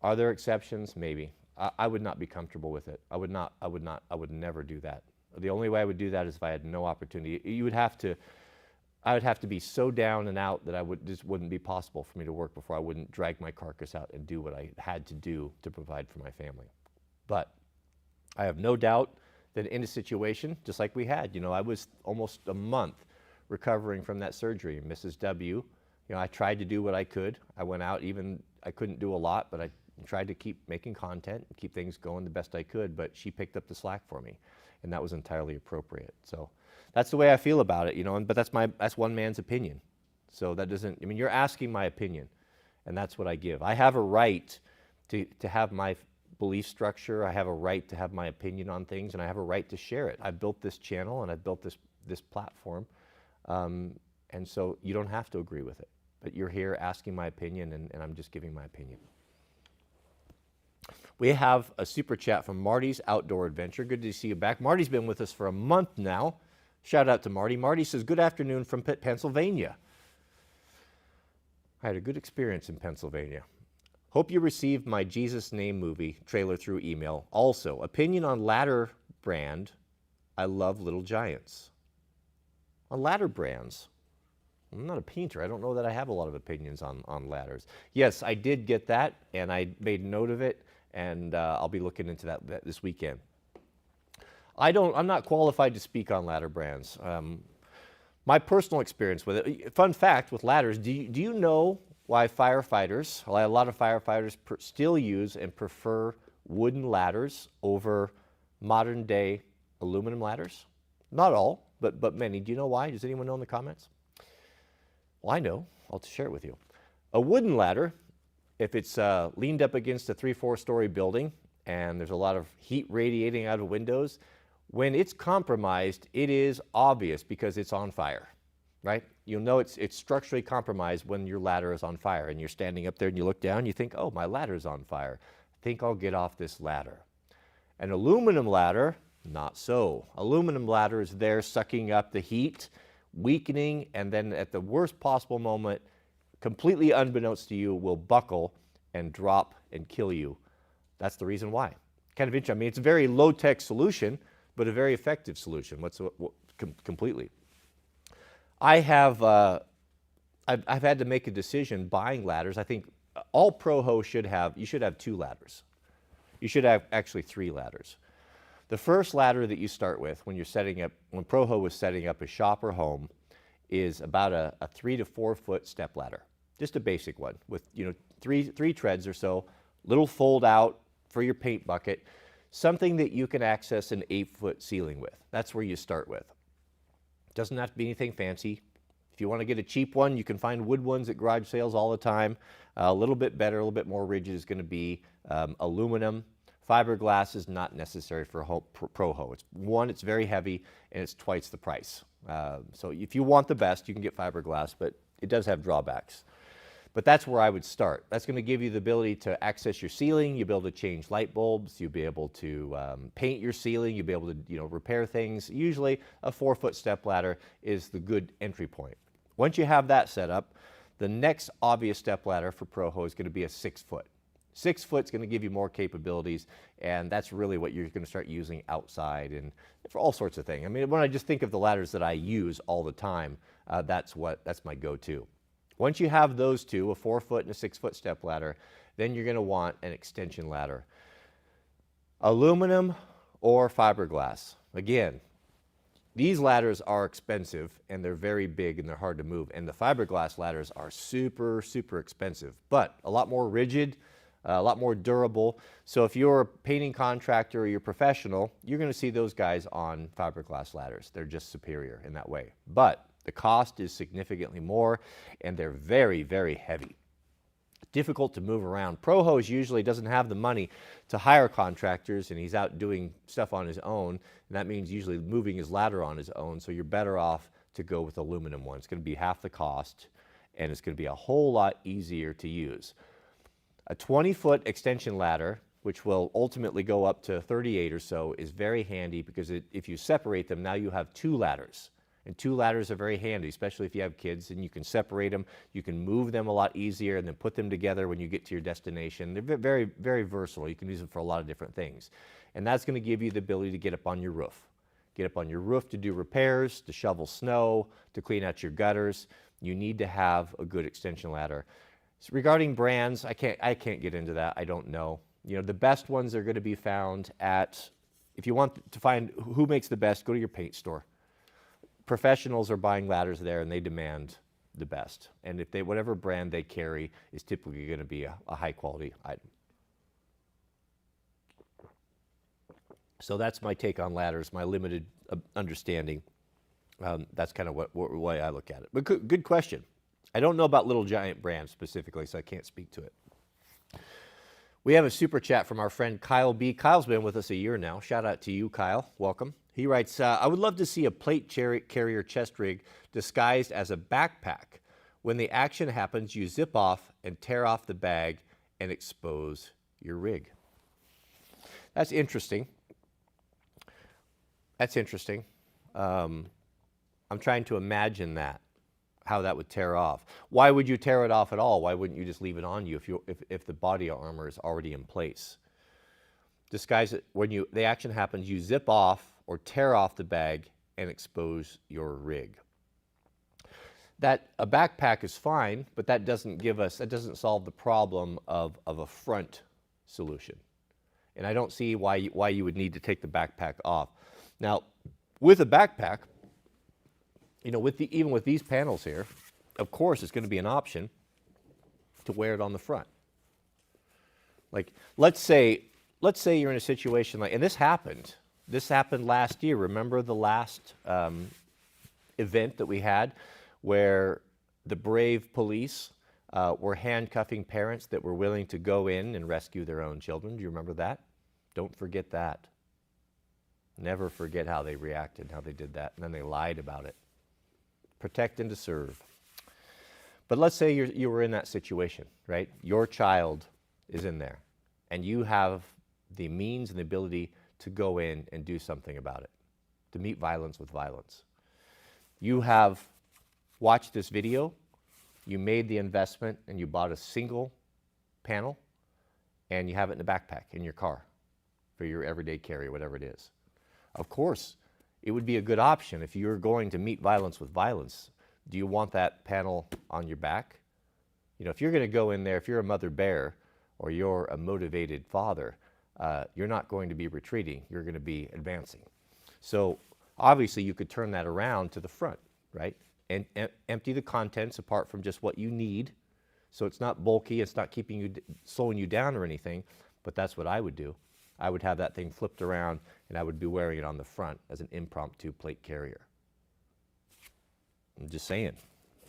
Are there exceptions? Maybe. I would not be comfortable with it. I would never do that. The only way I would do that is if I had no opportunity. I would have to be so down and out that just wouldn't be possible for me to work before I wouldn't drag my carcass out and do what I had to do to provide for my family. But I have no doubt that in a situation, just like we had, I was almost a month recovering from that surgery. Mrs. W, I tried to do what I could. I went out, I couldn't do a lot, but I tried to keep making content and keep things going the best I could, but she picked up the slack for me, and that was entirely appropriate. So that's the way I feel about it, but that's one man's opinion. So that doesn't, you're asking my opinion, and that's what I give. I have a right to have my belief structure. I have a right to have my opinion on things, and I have a right to share it. I built this channel, and I built this platform, and so you don't have to agree with it. But you're here asking my opinion, and I'm just giving my opinion. We have a super chat from Marty's Outdoor Adventure. Good to see you back. Marty's been with us for a month now. Shout out to Marty. Marty says, good afternoon from Pitt, Pennsylvania. I had a good experience in Pennsylvania. Hope you received my Jesus Name movie trailer through email. Also, opinion on ladder brand. I love Little Giants. On ladder brands. I'm not a painter. I don't know that I have a lot of opinions on ladders. Yes, I did get that, and I made note of it, and I'll be looking into that this weekend. I'm not qualified to speak on ladder brands. My personal experience with it, fun fact with ladders, do you know why a lot of firefighters still use and prefer wooden ladders over modern day aluminum ladders? Not all, but many. Do you know why? Does anyone know in the comments? Well, I know. I'll share it with you. A wooden ladder, if it's leaned up against a 3-4 story building and there's a lot of heat radiating out of windows, when it's compromised, it is obvious because it's on fire, right? You'll know it's structurally compromised when your ladder is on fire and you're standing up there and you look down, you think, oh, my ladder's on fire. I think I'll get off this ladder. An aluminum ladder, not so. Aluminum ladder is there sucking up the heat, weakening, and then at the worst possible moment, completely unbeknownst to you, will buckle and drop and kill you. That's the reason why. Kind of interesting. It's a very low-tech solution, but a very effective solution. Completely. I've had to make a decision buying ladders. I think all pro should have 2 ladders. You should have actually 3 ladders. The first ladder that you start with when Proho was setting up a shop or home is about a 3 to 4 foot step ladder. Just a basic one with 3 treads or so, little fold out for your paint bucket, something that you can access an 8-foot ceiling with. That's where you start with. Doesn't have to be anything fancy. If you want to get a cheap one, you can find wood ones at garage sales all the time. A little bit better, a little bit more rigid is going to be aluminum. Fiberglass is not necessary for a pro hoe. It's very heavy, and it's twice the price. So if you want the best, you can get fiberglass, but it does have drawbacks. But that's where I would start. That's going to give you the ability to access your ceiling. You'll be able to change light bulbs. You'll be able to paint your ceiling. You'll be able to repair things. Usually a 4-foot stepladder is the good entry point. Once you have that set up, the next obvious stepladder for pro hoe is going to be a 6-foot. 6 foot is going to give you more capabilities, and that's really what you're going to start using outside and for all sorts of things. I mean, when I just think of the ladders that I use all the time, that's my go-to. Once you have those two, a 4-foot and a 6-foot stepladder, then you're going to want an extension ladder. Aluminum or fiberglass. Again, these ladders are expensive, and they're very big, and they're hard to move. And the fiberglass ladders are super, super expensive, but a lot more rigid, a lot more durable. So if you're a painting contractor or you're professional, you're going to see those guys on fiberglass ladders. They're just superior in that way. But the cost is significantly more, and they're very, very heavy. Difficult to move around. Pro hose usually doesn't have the money to hire contractors, and he's out doing stuff on his own, and that means usually moving his ladder on his own, so you're better off to go with aluminum one. It's going to be half the cost, and it's going to be a whole lot easier to use. A 20-foot extension ladder, which will ultimately go up to 38 or so, is very handy because if you separate them, now you have 2 ladders. And 2 ladders are very handy, especially if you have kids, and you can separate them. You can move them a lot easier and then put them together when you get to your destination. They're very, very versatile. You can use them for a lot of different things. And that's going to give you the ability to get up on your roof. Get up on your roof to do repairs, to shovel snow, to clean out your gutters. You need to have a good extension ladder. So regarding brands, I can't get into that. I don't know. The best ones are going to be found at, if you want to find who makes the best, go to your paint store. Professionals are buying ladders there, and they demand the best. And if whatever brand they carry is typically going to be a high quality item. So that's my take on ladders, my limited understanding. That's kind of what way I look at it. But good question. I don't know about Little Giant brand specifically, so I can't speak to it. We have a super chat from our friend Kyle B. Kyle's been with us a year now. Shout out to you, Kyle. Welcome. He writes, I would love to see a plate carrier chest rig disguised as a backpack. When the action happens, you zip off and tear off the bag and expose your rig. That's interesting. That's interesting. I'm trying to imagine that, how that would tear off. Why would you tear it off at all? Why wouldn't you just leave it on you if the body armor is already in place? Disguise it, when the action happens, you zip off or tear off the bag and expose your rig. That a backpack is fine, but that doesn't solve the problem of a front solution. And I don't see why you would need to take the backpack off. Now, with a backpack, even with these panels here, of course it's going to be an option to wear it on the front. Like, let's say you're in a situation like, and this happened last year. Remember the last event that we had where the brave police were handcuffing parents that were willing to go in and rescue their own children? Do you remember that? Don't forget that. Never forget how they reacted, how they did that, and then they lied about it. Protect and to serve. But let's say you were in that situation, right? Your child is in there, and you have the means and the ability to go in and do something about it, to meet violence with violence. You have watched this video, you made the investment, and you bought a single panel, and you have it in a backpack in your car for your everyday carry, whatever it is. Of course, it would be a good option if you're going to meet violence with violence. Do you want that panel on your back? If you're going to go in there, if you're a mother bear or you're a motivated father, you're not going to be retreating, you're going to be advancing. So obviously you could turn that around to the front, right? And empty the contents apart from just what you need. So it's not bulky, it's not slowing you down or anything, but that's what I would do. I would have that thing flipped around, and I would be wearing it on the front as an impromptu plate carrier. I'm just saying.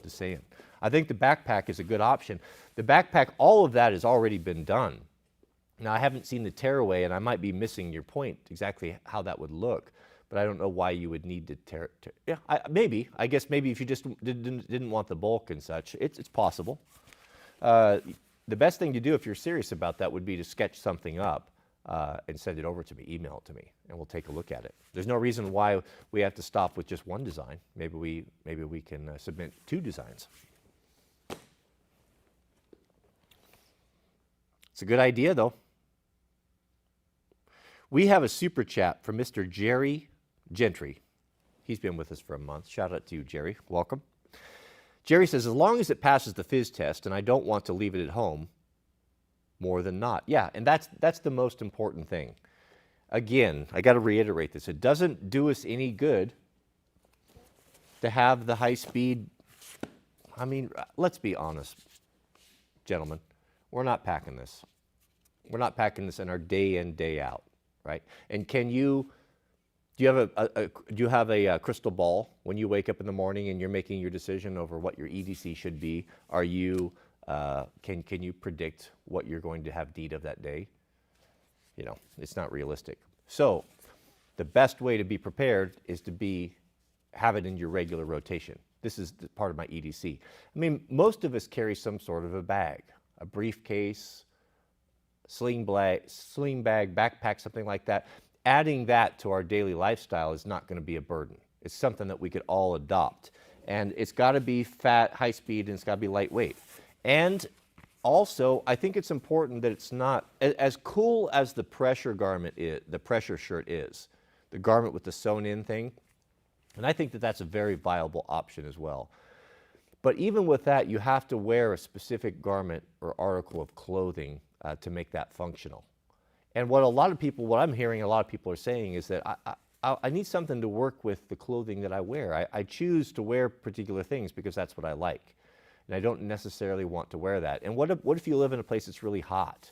Just saying. I think the backpack is a good option. The backpack, all of that has already been done. Now, I haven't seen the tearaway, and I might be missing your point exactly how that would look, but I don't know why you would need to tear. Yeah, maybe. I guess maybe if you just didn't want the bulk and such, it's possible. The best thing to do if you're serious about that would be to sketch something up and send it over to me, email it to me, and we'll take a look at it. There's no reason why we have to stop with just one design. Maybe we can submit 2 designs. It's a good idea, though. We have a super chat from Mr. Jerry Gentry. He's been with us for a month. Shout out to you, Jerry. Welcome. Jerry says, as long as it passes the fizz test and I don't want to leave it at home, more than not. Yeah, and that's the most important thing. Again, I got to reiterate this. It doesn't do us any good to have the high speed. I mean, let's be honest, gentlemen. We're not packing this. We're not packing this in our day in, day out, right? And do you have a crystal ball when you wake up in the morning and you're making your decision over what your EDC should be? Are you can you predict what you're going to have need of that day? You know, it's not realistic. So the best way to be prepared is to have it in your regular rotation. This is part of my EDC. I mean, most of us carry some sort of a bag, a briefcase, sling bag, backpack, something like that. Adding that to our daily lifestyle is not going to be a burden. It's something that we could all adopt. And it's got to be fat, high speed, and it's got to be lightweight. And also, I think it's important that it's not, as cool as the pressure garment is, the pressure shirt is, the garment with the sewn in thing, and I think that that's a very viable option as well. But even with that, you have to wear a specific garment or article of clothing to make that functional. And what I'm hearing a lot of people are saying is that I need something to work with the clothing that I wear. I choose to wear particular things because that's what I like. And I don't necessarily want to wear that. And what if you live in a place that's really hot,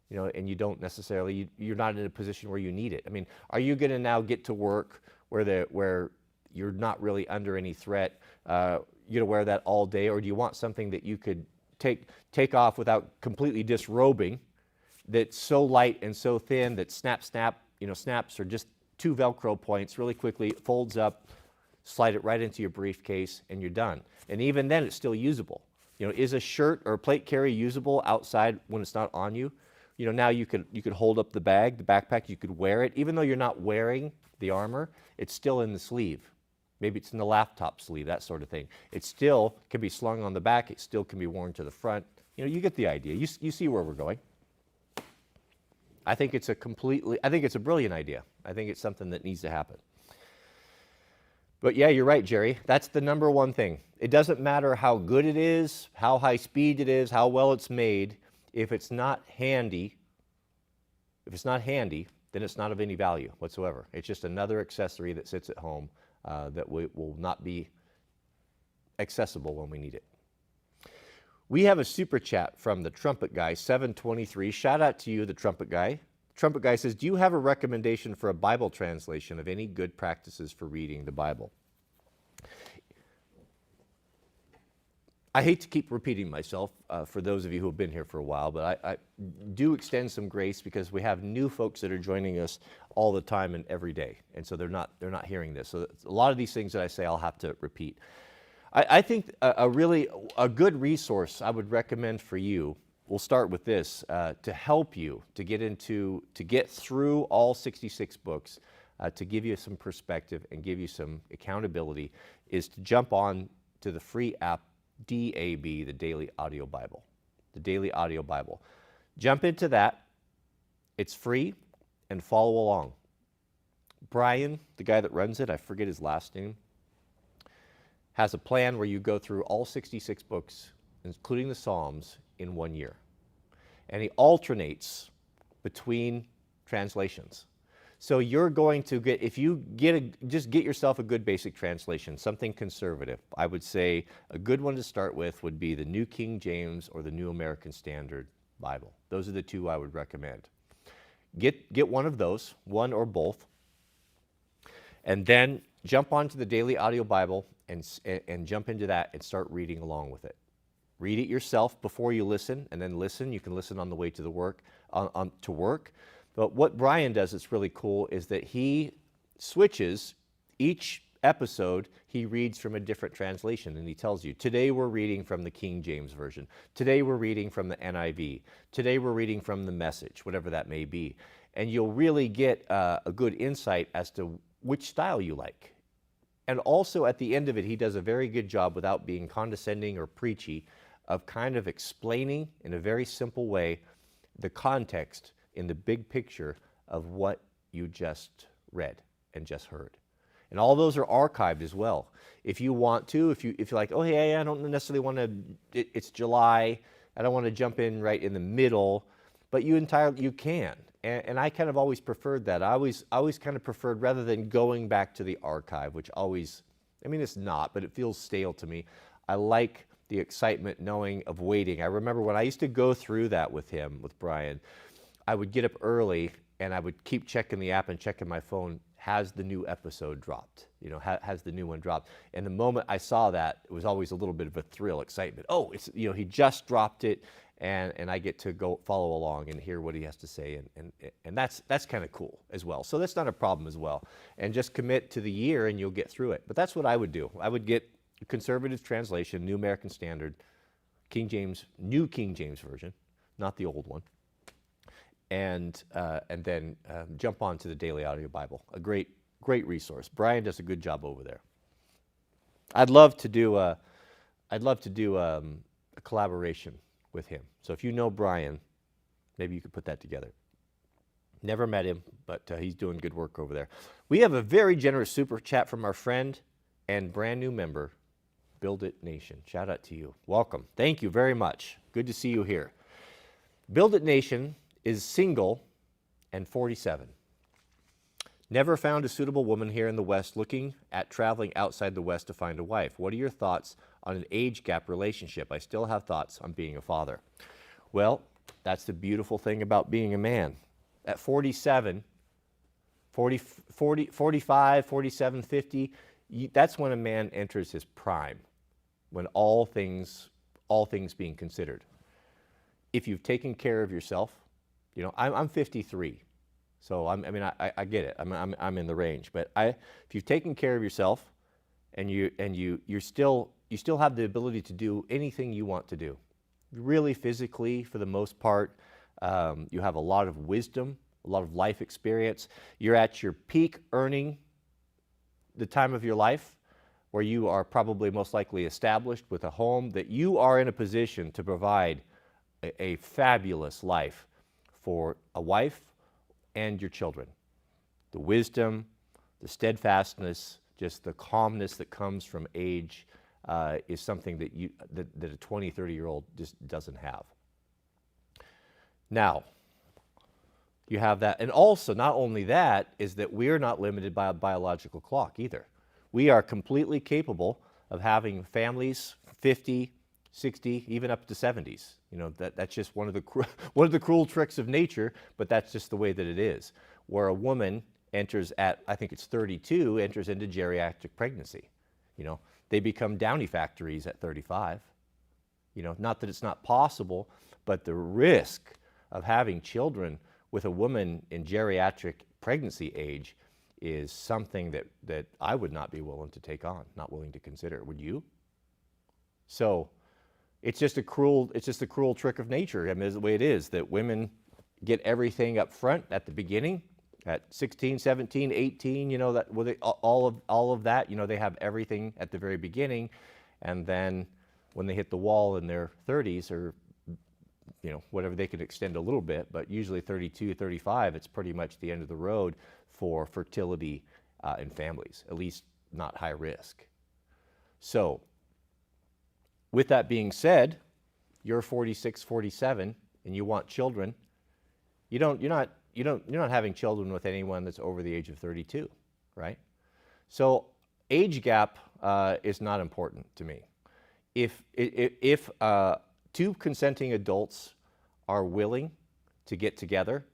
you know, and you don't necessarily, you're not in a position where you need it? I mean, are you going to now get to work where you're not really under any threat? You're going to wear that all day, or do you want something that you could take off without completely disrobing, that's so light and so thin that snaps are just 2 Velcro points really quickly, it folds up, slide it right into your briefcase, and you're done. And even then, it's still usable. You know, is a shirt or a plate carry usable outside when it's not on you? You know, now you could hold up the bag, the backpack, you could wear it. Even though you're not wearing the armor, it's still in the sleeve. Maybe it's in the laptop sleeve, that sort of thing. It still can be slung on the back. It still can be worn to the front. You know, you get the idea. You see where we're going. I think it's a brilliant idea. I think it's something that needs to happen. But yeah, you're right, Jerry. That's the number one thing. It doesn't matter how good it is, how high speed it is, how well it's made. If it's not handy, then it's not of any value whatsoever. It's just another accessory that sits at home that will not be accessible when we need it. We have a super chat from the Trumpet Guy, 723. Shout out to you, the Trumpet Guy. Trumpet Guy says, do you have a recommendation for a Bible translation of any good practices for reading the Bible? I hate to keep repeating myself for those of you who have been here for a while, but I do extend some grace because we have new folks that are joining us all the time and every day, and so they're not hearing this. So a lot of these things that I say, I'll have to repeat. I think a good resource I would recommend for you, we'll start with this, to help you to get through all 66 books, to give you some perspective and give you some accountability, is to jump on to the free app DAB, the Daily Audio Bible. The Daily Audio Bible. Jump into that. It's free, and follow along. Brian, the guy that runs it, I forget his last name, has a plan where you go through all 66 books, including the Psalms, in 1 year. And he alternates between translations. So you're going to get, if you just get yourself a good basic translation, something conservative. I would say a good one to start with would be the New King James or the New American Standard Bible. Those are the two I would recommend. Get one of those, one or both, and then jump onto the Daily Audio Bible and jump into that and start reading along with it. Read it yourself before you listen, and then listen. You can listen on the way to the work, to work. But what Brian does that's really cool is that he switches each episode. He reads from a different translation, and he tells you, today we're reading from the King James Version. Today we're reading from the NIV. Today we're reading from the Message, whatever that may be. And you'll really get a good insight as to which style you like. And also at the end of it, he does a very good job, without being condescending or preachy, of kind of explaining in a very simple way the context in the big picture of what you just read and just heard. And all those are archived as well. If you want to, if you're like, oh, hey, I don't necessarily want to, it's July, I don't want to jump in right in the middle, but you can. And I kind of always preferred that. I always kind of preferred, rather than going back to the archive, which always, I mean, it's not, but it feels stale to me. I like the excitement knowing of waiting. I remember when I used to go through that with Brian, I would get up early and I would keep checking the app and checking my phone. Has the new episode dropped? Has the new one dropped? And the moment I saw that, it was always a little bit of a thrill, excitement. Oh, it's, he just dropped it, and I get to go follow along and hear what he has to say, and that's kind of cool as well. So that's not a problem as well. And just commit to the year and you'll get through it. But that's what I would do. I would get Conservative Translation, New American Standard, New King James Version, not the old one, and then jump on to the Daily Audio Bible. A great resource. Brian does a good job over there. I'd love to do a collaboration with him. So if you know Brian, maybe you could put that together. Never met him, but he's doing good work over there. We have a very generous super chat from our friend and brand new member, Build It Nation. Shout out to you. Welcome. Thank you very much. Good to see you here. Build It Nation is single and 47. Never found a suitable woman here in the West, looking at traveling outside the West to find a wife. What are your thoughts on an age gap relationship? I still have thoughts on being a father. Well, that's the beautiful thing about being a man. At 47, 45, 47, 50, that's when a man enters his prime, when all things being considered. If you've taken care of yourself, I'm 53, so I get it. I'm in the range. But if you've taken care of yourself, and you still have the ability to do anything you want to do, really physically for the most part, you have a lot of wisdom, a lot of life experience. You're at your peak earning the time of your life, where you are probably most likely established with a home, that you are in a position to provide a fabulous life for a wife and your children. The wisdom, the steadfastness, just the calmness that comes from age is something that a 20, 30-year-old just doesn't have. Now, you have that. And also, not only that, is that we're not limited by a biological clock either. We are completely capable of having families 50, 60, even up to 70s. That's just one of the cruel tricks of nature, but that's just the way that it is. Where a woman enters at, I think it's 32, enters into geriatric pregnancy. They become downy factories at 35. Not that it's not possible, but the risk of having children with a woman in geriatric pregnancy age is something that I would not be willing to take on, not willing to consider. Would you? So it's just a cruel trick of nature. It's the way it is, that women get everything up front at the beginning, at 16, 17, 18, all of that, they have everything at the very beginning, and then when they hit the wall in their 30s, or whatever, they can extend a little bit, but usually 32, 35, it's pretty much the end of the road for fertility in families, at least not high risk. So, with that being said, you're 46, 47, and you want children. You're not having children with anyone that's over the age of 32, right? So, age gap is not important to me. If two consenting adults are willing to get together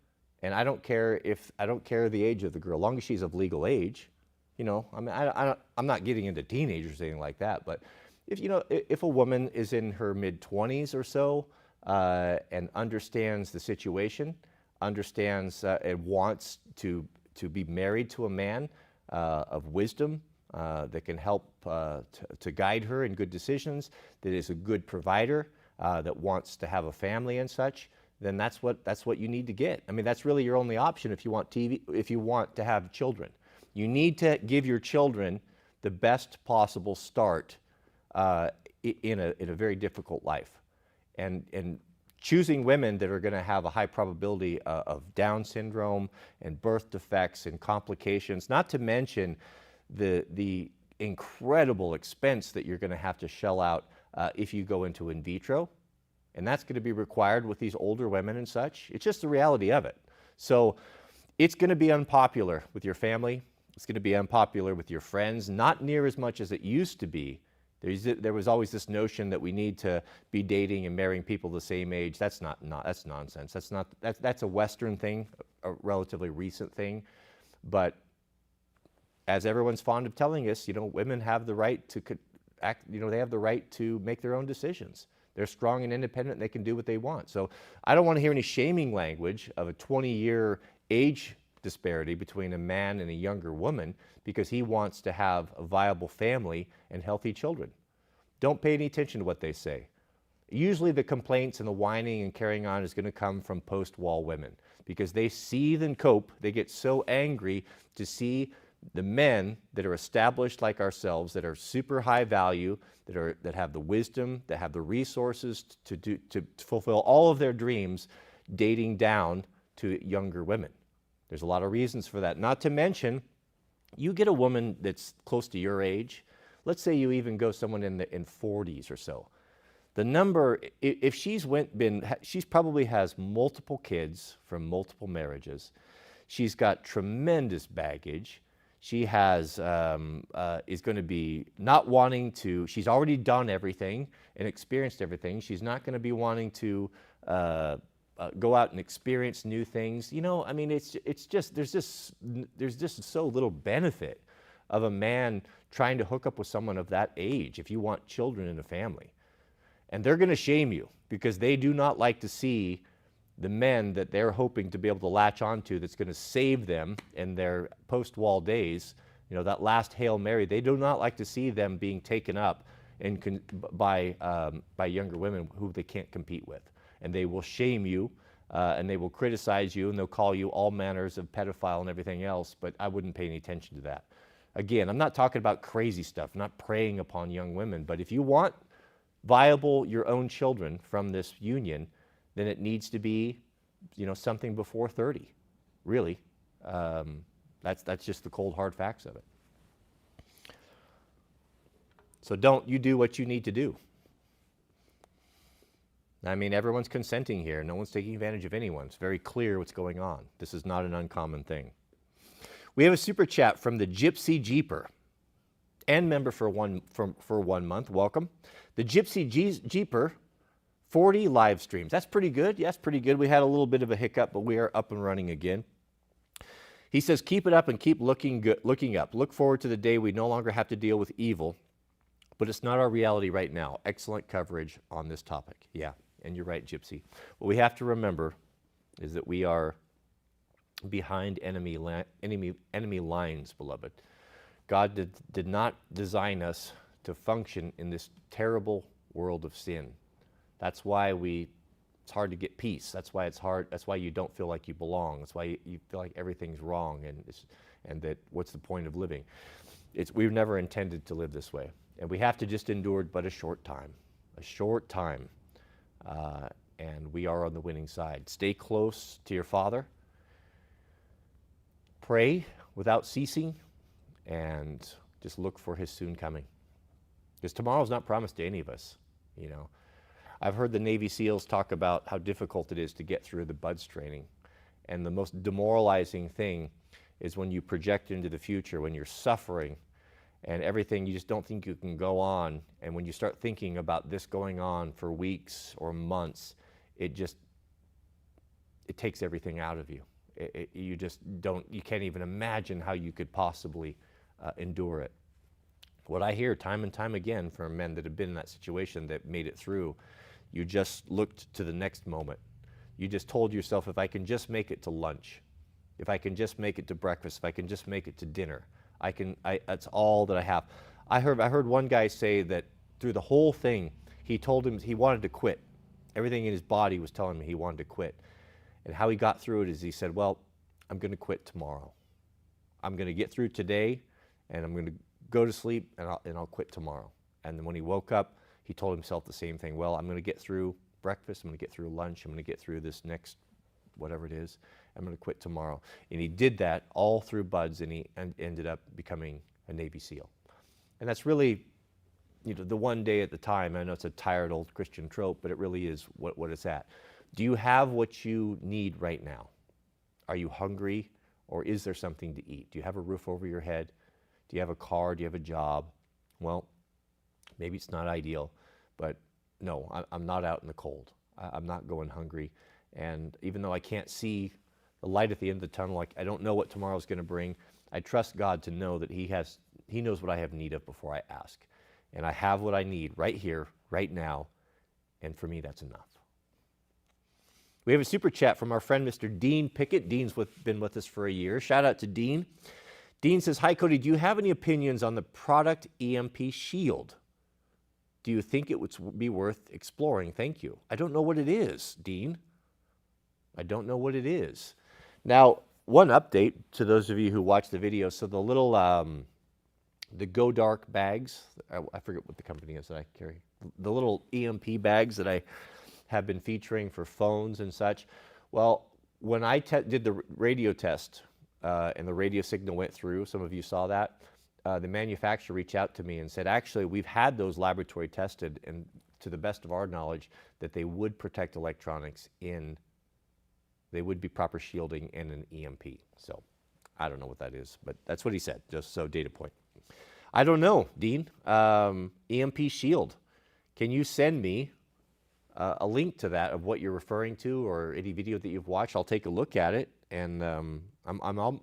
And I don't care the age of the girl, as long as she's of legal age. You know, I mean, I'm not getting into teenagers or anything like that, but if you know, if a woman is in her mid-20s or so and understands the situation, understands and wants to be married to a man of wisdom that can help to guide her in good decisions, that is a good provider, that wants to have a family and such, then that's what you need to get. I mean, that's really your only option if you want if you want to have children. You need to give your children the best possible start in a very difficult life, and choosing women that are going to have a high probability of Down syndrome and birth defects and complications, not to mention the incredible expense that you're going to have to shell out if you go into in vitro. And that's going to be required with these older women and such. It's just the reality of it. So it's going to be unpopular with your family. It's going to be unpopular with your friends, not near as much as it used to be. There was always this notion that we need to be dating and marrying people the same age. That's that's nonsense. That's a Western thing, a relatively recent thing. But as everyone's fond of telling us, you know, women have the right to act. You know, they have the right to make their own decisions. They're strong and independent, and they can do what they want. So I don't want to hear any shaming language of a 20-year age disparity between a man and a younger woman because he wants to have a viable family and healthy children. Don't pay any attention to what they say. Usually the complaints and the whining and carrying on is going to come from post-wall women because they seethe and cope. They get so angry to see the men that are established like ourselves, that are super high value, that have the wisdom, that have the resources to fulfill all of their dreams, dating down to younger women. There's a lot of reasons for that. Not to mention, you get a woman that's close to your age. Let's say you even go someone in 40s or so. The number, if she's probably has multiple kids from multiple marriages. She's got tremendous baggage. She has is going to be not wanting to. She's already done everything and experienced everything. She's not going to be wanting to go out and experience new things. You know, I mean, it's just there's just so little benefit of a man trying to hook up with someone of that age if you want children in a family. And they're going to shame you because they do not like to see the men that they're hoping to be able to latch onto that's going to save them in their post-wall days, you know, that last Hail Mary. They do not like to see them being taken up by younger women who they can't compete with. And they will shame you, and they will criticize you, and they'll call you all manners of pedophile and everything else, but I wouldn't pay any attention to that. Again, I'm not talking about crazy stuff, I'm not preying upon young women, but if you want viable your own children from this union, then it needs to be, you know, something before 30, really. That's just the cold hard facts of it. So don't you do what you need to do. I mean, everyone's consenting here. No one's taking advantage of anyone. It's very clear what's going on. This is not an uncommon thing. We have a super chat from the Gypsy Jeeper and member for 1 month. Welcome. The Gypsy Jeeper, 40 live streams. That's pretty good. Yes, pretty good. We had a little bit of a hiccup, but we are up and running again. He says, keep it up and keep looking up. Look forward to the day we no longer have to deal with evil, but it's not our reality right now. Excellent coverage on this topic. Yeah, and you're right, Gypsy. What we have to remember is that we are behind enemy lines, beloved. God did not design us to function in this terrible world of sin. That's why it's hard to get peace. That's why it's hard. That's why you don't feel like you belong. That's why you feel like everything's wrong and that what's the point of living? We've never intended to live this way. And we have to just endure but a short time, and we are on the winning side. Stay close to your Father. Pray without ceasing, and just look for His soon coming. Because tomorrow's not promised to any of us, you know. I've heard the Navy SEALs talk about how difficult it is to get through the BUDS training. And the most demoralizing thing is when you project into the future, when you're suffering and everything, you just don't think you can go on. And when you start thinking about this going on for weeks or months, it takes everything out of you. You just don't, you can't even imagine how you could possibly endure it. What I hear time and time again from men that have been in that situation that made it through, you just looked to the next moment. You just told yourself, if I can just make it to lunch, if I can just make it to breakfast, if I can just make it to dinner, that's all that I have. I heard one guy say that through the whole thing, he told him he wanted to quit. Everything in his body was telling him he wanted to quit. And how he got through it is he said, well, I'm going to quit tomorrow. I'm going to get through today, and I'm going to go to sleep, and I'll quit tomorrow. And then when he woke up, he told himself the same thing. Well, I'm going to get through breakfast, I'm going to get through lunch, I'm going to get through this next whatever it is, I'm going to quit tomorrow. And he did that all through BUD/S, and he ended up becoming a Navy SEAL. And that's really, the one day at the time. I know it's a tired old Christian trope, but it really is what it's at. Do you have what you need right now? Are you hungry, or is there something to eat? Do you have a roof over your head? Do you have a car? Do you have a job? Well, maybe it's not ideal, but no, I'm not out in the cold. I'm not going hungry. And even though I can't see the light at the end of the tunnel, I don't know what tomorrow's going to bring, I trust God to know that He knows what I have need of before I ask. And I have what I need right here, right now, and for me, that's enough. We have a super chat from our friend, Mr. Dean Pickett. Dean's been with us for a year. Shout out to Dean. Dean says, hi, Cody, do you have any opinions on the product EMP Shield? Do you think it would be worth exploring? Thank you. I don't know what it is, Dean. I don't know what it is. Now, one update to those of you who watch the video. So the little, the Go Dark bags, I forget what the company is that I carry. The little EMP bags that I have been featuring for phones and such. Well, when I did the radio test and the radio signal went through, some of you saw that, the manufacturer reached out to me and said, actually, we've had those laboratory tested, and to the best of our knowledge, that they would protect electronics they would be proper shielding in an EMP. So I don't know what that is, but that's what he said, just so data point. I don't know, Dean. EMP Shield. Can you send me a link to that of what you're referring to, or any video that you've watched? I'll take a look at it, and I'm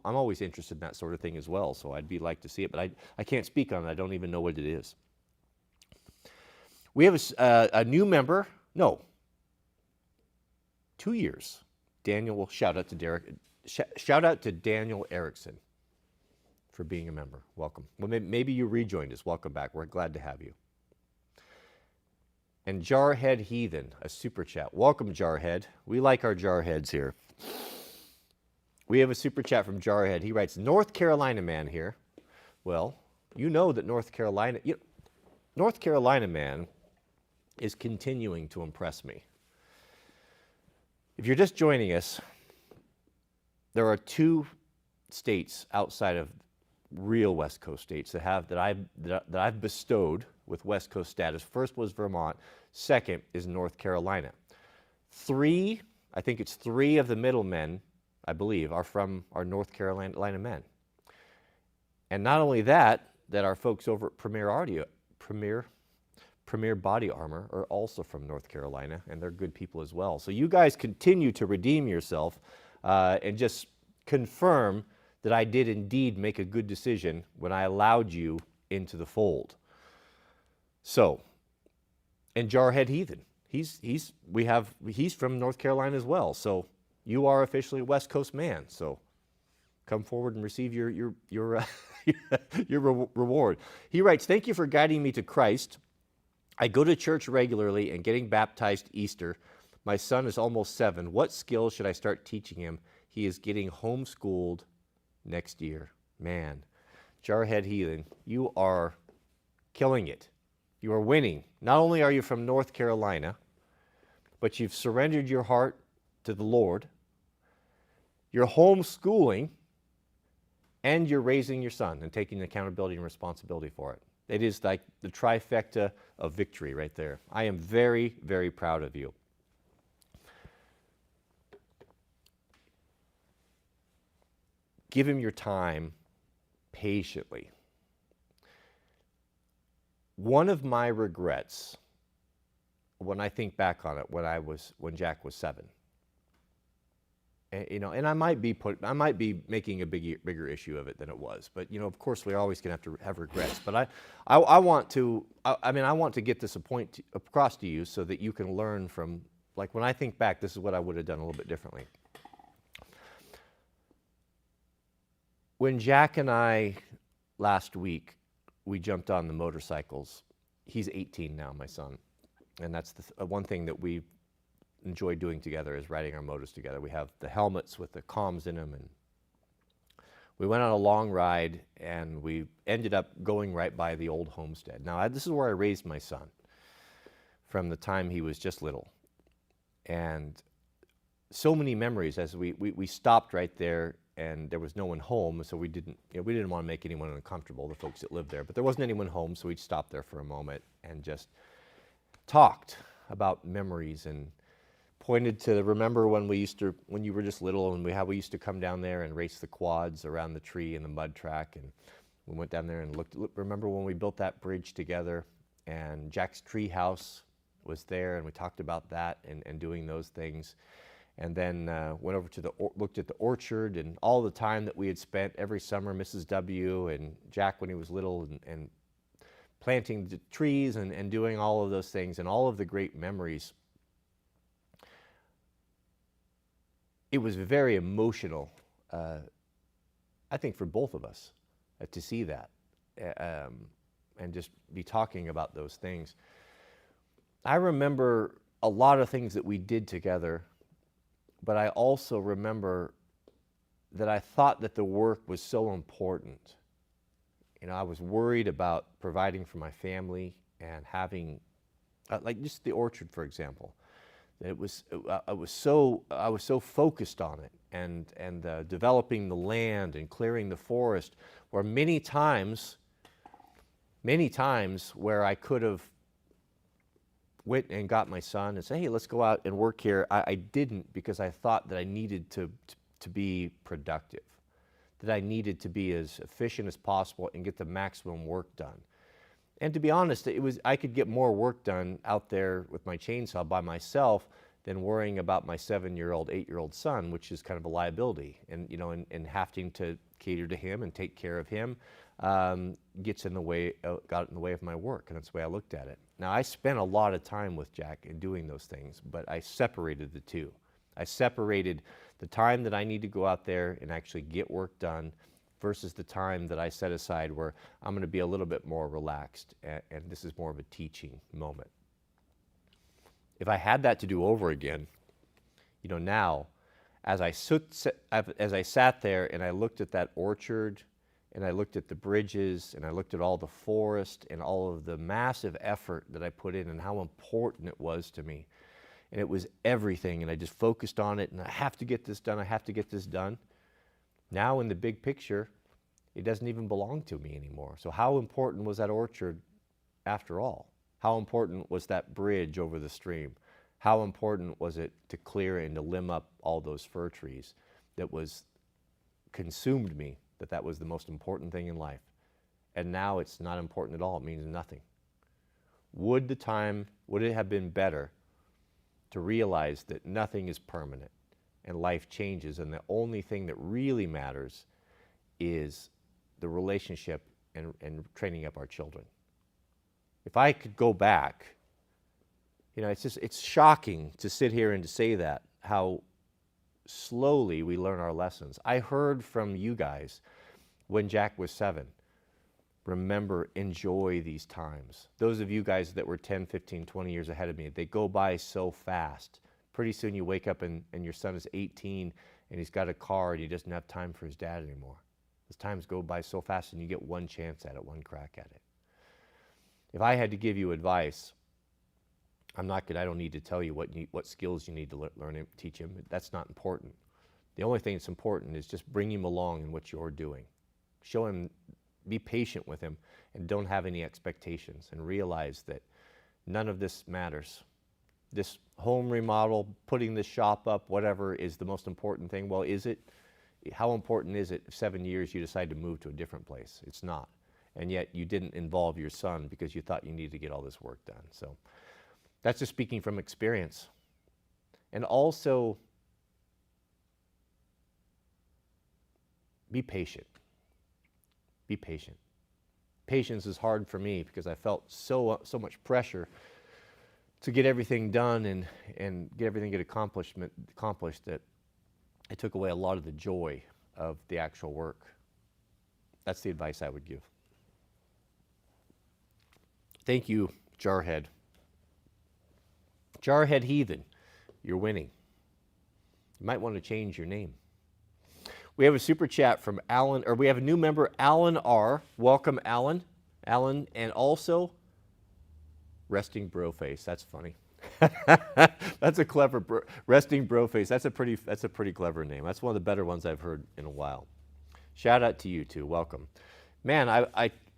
always interested in that sort of thing as well. So I'd like to see it, but I can't speak on it. I don't even know what it is. We have a new member. No, 2 years. Daniel. Shout out to Derek. Shout out to Daniel Erickson for being a member. Welcome. Well, maybe you rejoined us. Welcome back. We're glad to have you. And Jarhead Heathen, a super chat. Welcome, Jarhead. We like our Jarheads here. We have a super chat from Jarhead. He writes, North Carolina man here. Well, you know that North Carolina man is continuing to impress me. If you're just joining us, there are 2 states outside of real West Coast states that I've bestowed with West Coast status. First was Vermont. Second is North Carolina. 3, I think it's 3 of the middlemen, I believe, are North Carolina men. And not only that our folks over at Premier Body Armor are also from North Carolina, and they're good people as well. So you guys continue to redeem yourself and just confirm that I did indeed make a good decision when I allowed you into the fold. So, and Jarhead Heathen, he's from North Carolina as well. So you are officially a West Coast man. So come forward and receive your reward. He writes, thank you for guiding me to Christ. I go to church regularly and getting baptized Easter. My son is almost 7. What skills should I start teaching him? He is getting homeschooled next year. Man, Jarhead Heathen, you are killing it. You are winning. Not only are you from North Carolina, but you've surrendered your heart to the Lord. You're homeschooling, and you're raising your son and taking accountability and responsibility for it. It is like the trifecta of victory right there. I am very, very proud of you. Give him your time patiently. One of my regrets, when I think back on it, when Jack was 7, And I might be making a bigger issue of it than it was. But of course, we're always going to have regrets. But I want to. I want to get this point across to you so that you can learn from. Like when I think back, this is what I would have done a little bit differently. When Jack and I last week we jumped on the motorcycles. He's 18 now, my son, and that's the one thing that we enjoy doing together is riding our motors together. We have the helmets with the comms in them, and we went on a long ride, and we ended up going right by the old homestead. Now, this is where I raised my son from the time he was just little, and so many memories as we stopped right there, and there was no one home, so we didn't want to make anyone uncomfortable, the folks that lived there, but there wasn't anyone home, so we stopped there for a moment and just talked about memories and pointed to remember when you were just little and how we used to come down there and race the quads around the tree and the mud track, and we went down there and remember when we built that bridge together, and Jack's tree house was there, and we talked about that and doing those things. And then went over to looked at the orchard and all the time that we had spent every summer, Mrs. W. and Jack when he was little, and planting the trees and doing all of those things and all of the great memories. It was very emotional, I think, for both of us to see that and just be talking about those things. I remember a lot of things that we did together, but I also remember that I thought that the work was so important. I was worried about providing for my family and having, like just the orchard, for example. I was so focused on it and developing the land and clearing the forest, where many times where I could have went and got my son and say, hey, let's go out and work here. I didn't, because I thought that I needed to be productive, that I needed to be as efficient as possible and get the maximum work done. And to be honest, I could get more work done out there with my chainsaw by myself than worrying about my 7-year-old, 8-year-old son, which is kind of a liability. And and having to cater to him and take care of him got in the way of my work, and that's the way I looked at it. Now, I spent a lot of time with Jack in doing those things, but I separated the two. I separated the time that I need to go out there and actually get work done versus the time that I set aside where I'm going to be a little bit more relaxed, and this is more of a teaching moment. If I had that to do over again, now, as I sat there and I looked at that orchard, and I looked at the bridges, and I looked at all the forest and all of the massive effort that I put in and how important it was to me. And it was everything, and I just focused on it, and I have to get this done, I have to get this done. Now in the big picture, it doesn't even belong to me anymore. So how important was that orchard after all? How important was that bridge over the stream? How important was it to clear and to limb up all those fir trees that consumed me? That was the most important thing in life. And now it's not important at all. It means nothing. Would it have been better to realize that nothing is permanent and life changes, and the only thing that really matters is the relationship and training up our children? If I could go back, it's shocking to sit here and to say that, how slowly we learn our lessons. I heard from you guys when Jack was 7, remember, enjoy these times. Those of you guys that were 10, 15, 20 years ahead of me, they go by so fast. Pretty soon you wake up and your son is 18 and he's got a car and he doesn't have time for his dad anymore. Those times go by so fast, and you get one chance at it, one crack at it. If I had to give you advice, I don't need to tell you what skills you need to learn and teach him. That's not important. The only thing that's important is just bring him along in what you're doing. Show him, be patient with him, and don't have any expectations, and realize that none of this matters. This home remodel, putting this shop up, whatever, is the most important thing. Well, is it? How important is it if 7 years you decide to move to a different place? It's not. And yet you didn't involve your son because you thought you needed to get all this work done. So that's just speaking from experience. And also, be patient. Be patient. Patience is hard for me because I felt so much pressure to get everything done and get everything accomplished that it took away a lot of the joy of the actual work. That's the advice I would give. Thank you, Jarhead. Jarhead Heathen, you're winning. You might want to change your name. We have a super chat from Alan, or we have a new member, Alan R. Welcome, Alan. Alan, and also Resting Bro Face. That's funny. That's a clever Resting Bro Face. That's a pretty clever name. That's one of the better ones I've heard in a while. Shout out to you too. Welcome, man.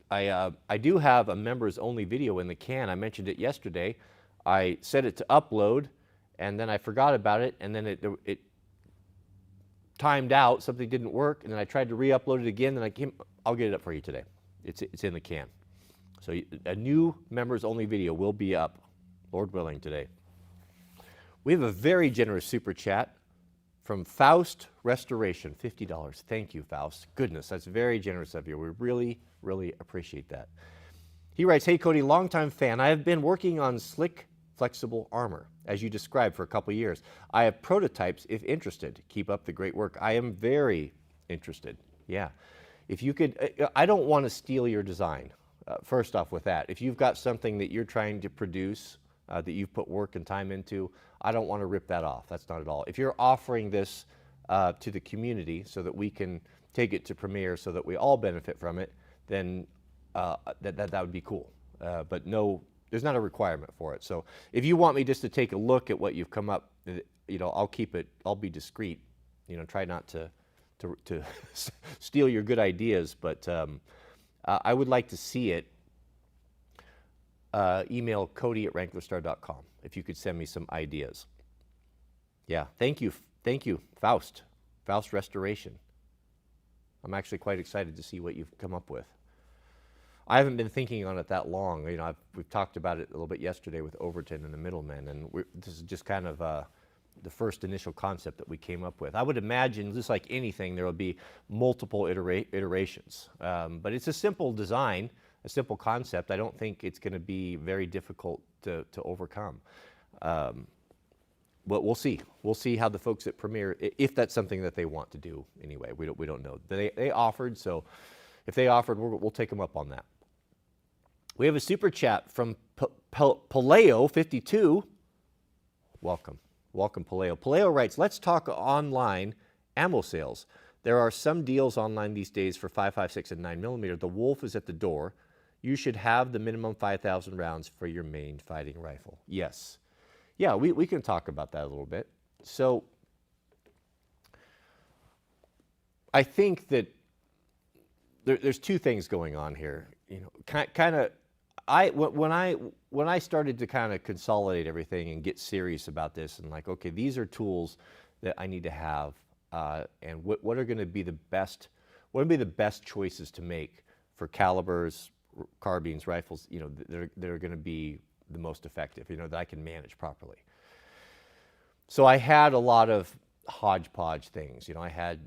I do have a members only video in the can. I mentioned it yesterday. I set it to upload, and then I forgot about it, and then it timed out. Something didn't work, and then I tried to re-upload it again. And I'll get it up for you today. It's in the can. So a new members only video will be up, Lord willing, today. We have a very generous super chat from Faust Restoration, $50. Thank you, Faust. Goodness, that's very generous of you. We really, really appreciate that. He writes, hey, Cody, longtime fan. I have been working on slick, flexible armor, as you described, for a couple years. I have prototypes if interested. Keep up the great work. I am very interested. Yeah. If you could, I don't want to steal your design. First off with that, if you've got something that you're trying to produce, that you've put work and time into, I don't want to rip that off. That's not at all. If you're offering this to the community so that we can take it to premiere so that we all benefit from it, then that would be cool. But no, there's not a requirement for it. So if you want me just to take a look at what you've come up, I'll keep it, I'll be discreet, try not to steal your good ideas, but I would like to see it. Email Cody@Wranglerstar.com if you could send me some ideas. Yeah, thank you, Faust Restoration. I'm actually quite excited to see what you've come up with. I haven't been thinking on it that long. We've talked about it a little bit yesterday with Overton and the Middlemen, and this is just kind of the first initial concept that we came up with. I would imagine, just like anything, there will be multiple iterations. But it's a simple design, a simple concept. I don't think it's going to be very difficult to overcome. But we'll see. We'll see how the folks at Premiere, if that's something that they want to do anyway. We don't know. They offered, so if they offered, we'll take them up on that. We have a super chat from Paleo52. Welcome, Paleo. Paleo writes, let's talk online ammo sales. There are some deals online these days for 5.56 and 9mm. The Wolf is at the door. You should have the minimum 5,000 rounds for your main fighting rifle. Yes. Yeah, we can talk about that a little bit. So I think that there's two things going on here. When I started to kind of consolidate everything and get serious about this, and like, okay, these are tools that I need to have, and what are going to be the best? What would be the best choices to make for calibers, carbines, rifles? That are going to be the most effective. That I can manage properly. So I had a lot of hodgepodge things. I had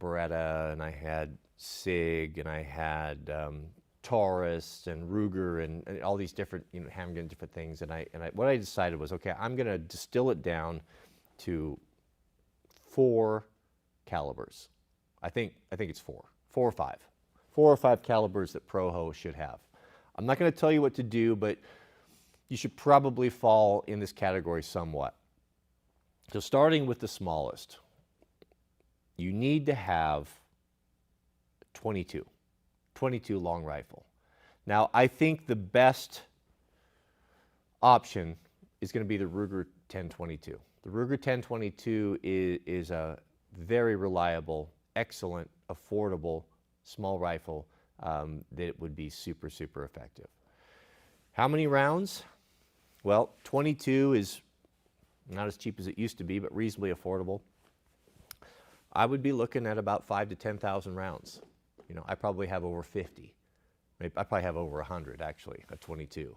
Beretta, and I had SIG, and I had Taurus and Ruger and all these different handgun different things, and what I decided was, okay, I'm going to distill it down to 4 calibers. I think it's 4 or 5 calibers that Proho should have. I'm not going to tell you what to do, but you should probably fall in this category somewhat. So starting with the smallest, you need to have 22 long rifle. Now, I think the best option is going to be the Ruger 1022. The Ruger 1022 is a very reliable, excellent, affordable, small rifle that would be super, super effective. How many rounds? Well, 22 is not as cheap as it used to be, but reasonably affordable. I would be looking at about 5,000 to 10,000 rounds. I probably have over 50. I probably have over 100, actually, at 22.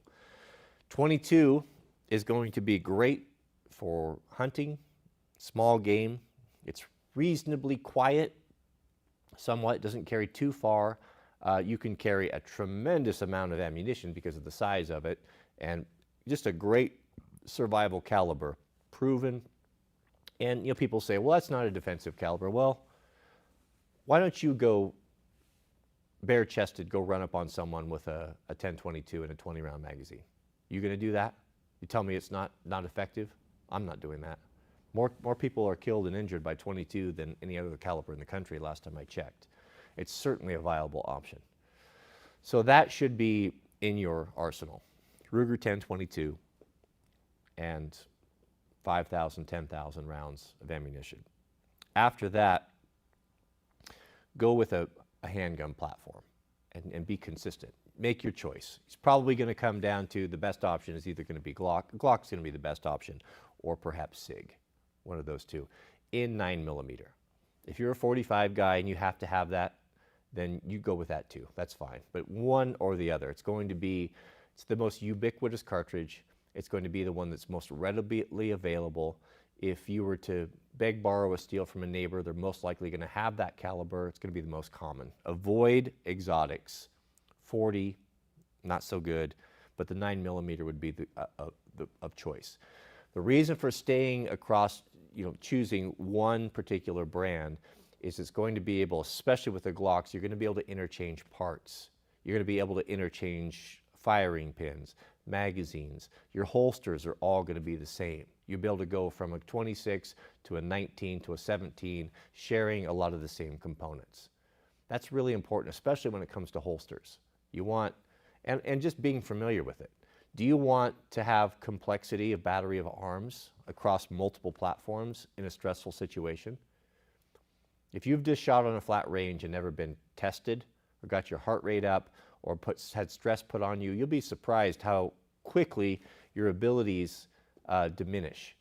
22 is going to be great for hunting, small game. It's reasonably quiet, somewhat. It doesn't carry too far. You can carry a tremendous amount of ammunition because of the size of it, and just a great survival caliber, proven. And people say, well, that's not a defensive caliber. Well, why don't you go bare-chested, go run up on someone with a 10-22 and a 20-round magazine? You going to do that? You tell me it's not effective? I'm not doing that. More people are killed and injured by 22 than any other caliber in the country last time I checked. It's certainly a viable option. So that should be in your arsenal. Ruger 10-22 and 5,000, 10,000 rounds of ammunition. After that, go with a handgun platform and be consistent. Make your choice. It's probably going to come down to the best option is either going to be Glock. Glock's going to be the best option, or perhaps SIG, one of those two, in 9mm. If you're a 45 guy and you have to have that, then you go with that too. That's fine. But one or the other. It's the most ubiquitous cartridge. It's going to be the one that's most readily available. If you were to beg, borrow, or steal from a neighbor, they're most likely going to have that caliber. It's going to be the most common. Avoid exotics. 40, not so good, but the 9mm would be of choice. The reason for staying across, choosing one particular brand is it's going to be able, especially with the Glocks, you're going to be able to interchange parts. You're going to be able to interchange firing pins, magazines. Your holsters are all going to be the same. You'll be able to go from a 26 to a 19 to a 17, sharing a lot of the same components. That's really important, especially when it comes to holsters. You want, and just being familiar with it. Do you want to have complexity of battery of arms across multiple platforms in a stressful situation? If you've just shot on a flat range and never been tested, or got your heart rate up, or had stress put on you, you'll be surprised how quickly your abilities diminish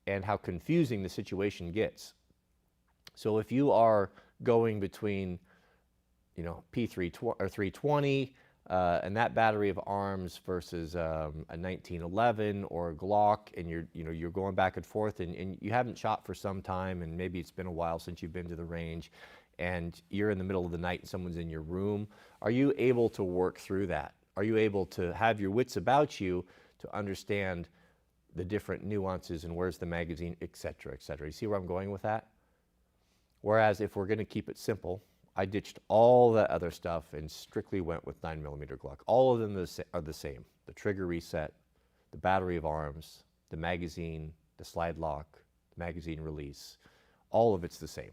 and how confusing the situation gets. So if you are going between P3 or 320 and that battery of arms versus a 1911 or a Glock, and you're going back and forth, and you haven't shot for some time, and maybe it's been a while since you've been to the range, and you're in the middle of the night and someone's in your room, are you able to work through that? Are you able to have your wits about you to understand the different nuances and where's the magazine, et cetera, et cetera? You see where I'm going with that? Whereas if we're going to keep it simple, I ditched all that other stuff and strictly went with 9mm Glock. All of them are the same. The trigger reset, the battery of arms, the magazine, the slide lock, the magazine release, all of it's the same.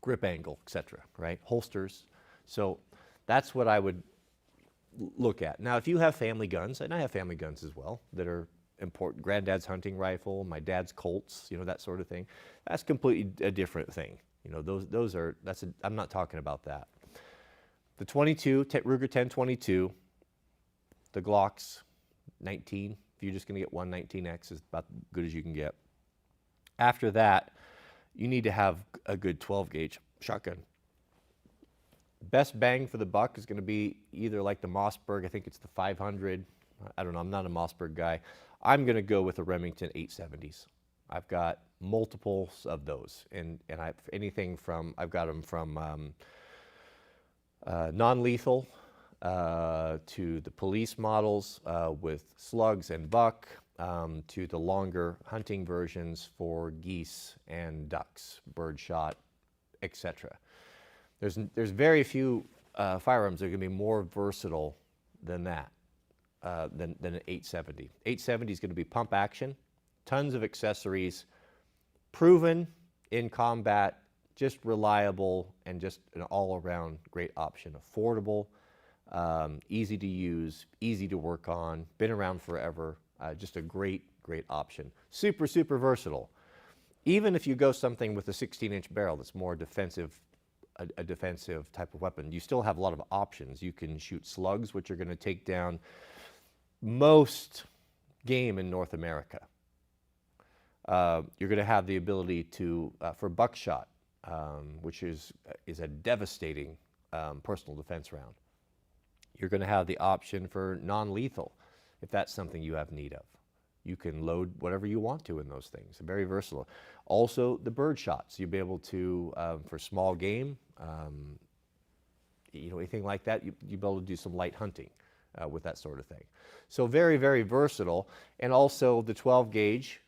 Grip angle, etc., right? Holsters. So that's what I would look at. Now, if you have family guns, and I have family guns as well that are important, granddad's hunting rifle, my dad's Colts, that sort of thing, that's completely a different thing. I'm not talking about that. The 22, Ruger 10-22, the Glocks 19, if you're just going to get one 19X, is about as good as you can get. After that, you need to have a good 12-gauge shotgun. Best bang for the buck is going to be either like the Mossberg, I think it's the 500. I don't know, I'm not a Mossberg guy. I'm going to go with the Remington 870s. I've got multiples of those, and I've got them from non-lethal to the police models with slugs and buck, to the longer hunting versions for geese and ducks, birdshot, etc. There's very few firearms that are going to be more versatile than that, than an 870. 870 is going to be pump action, tons of accessories, proven in combat, just reliable, and just an all-around great option. Affordable, easy to use, easy to work on, been around forever, just a great option. Super, super versatile. Even if you go something with a 16-inch barrel that's more defensive, a defensive type of weapon, you still have a lot of options. You can shoot slugs, which are going to take down most game in North America. You're going to have the ability to, for buckshot, which is a devastating personal defense round. You're going to have the option for non-lethal, if that's something you have need of. You can load whatever you want to in those things. Very versatile. Also, the bird shots. You'll be able to, for small game, anything like that, you'd be able to do some light hunting with that sort of thing. So very, very versatile. And also the 12 gauge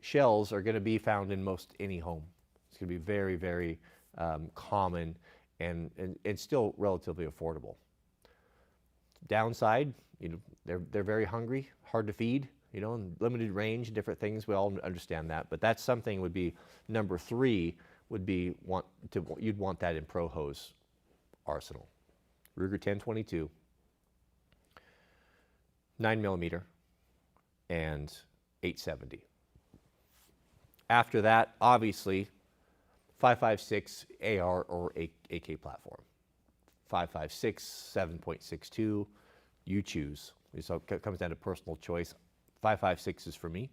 shells are going to be found in most any home. It's going to be very, very common and still relatively affordable. Downside, they're very hungry, hard to feed, and limited range, different things. We all understand that, but that's something would be number 3 would be you'd want that in pro hose arsenal. Ruger 1022, 9mm, and 870. After that, obviously, 5.56 AR or AK platform. 5.56, 7.62, you choose. So it comes down to personal choice. 5.56 is for me.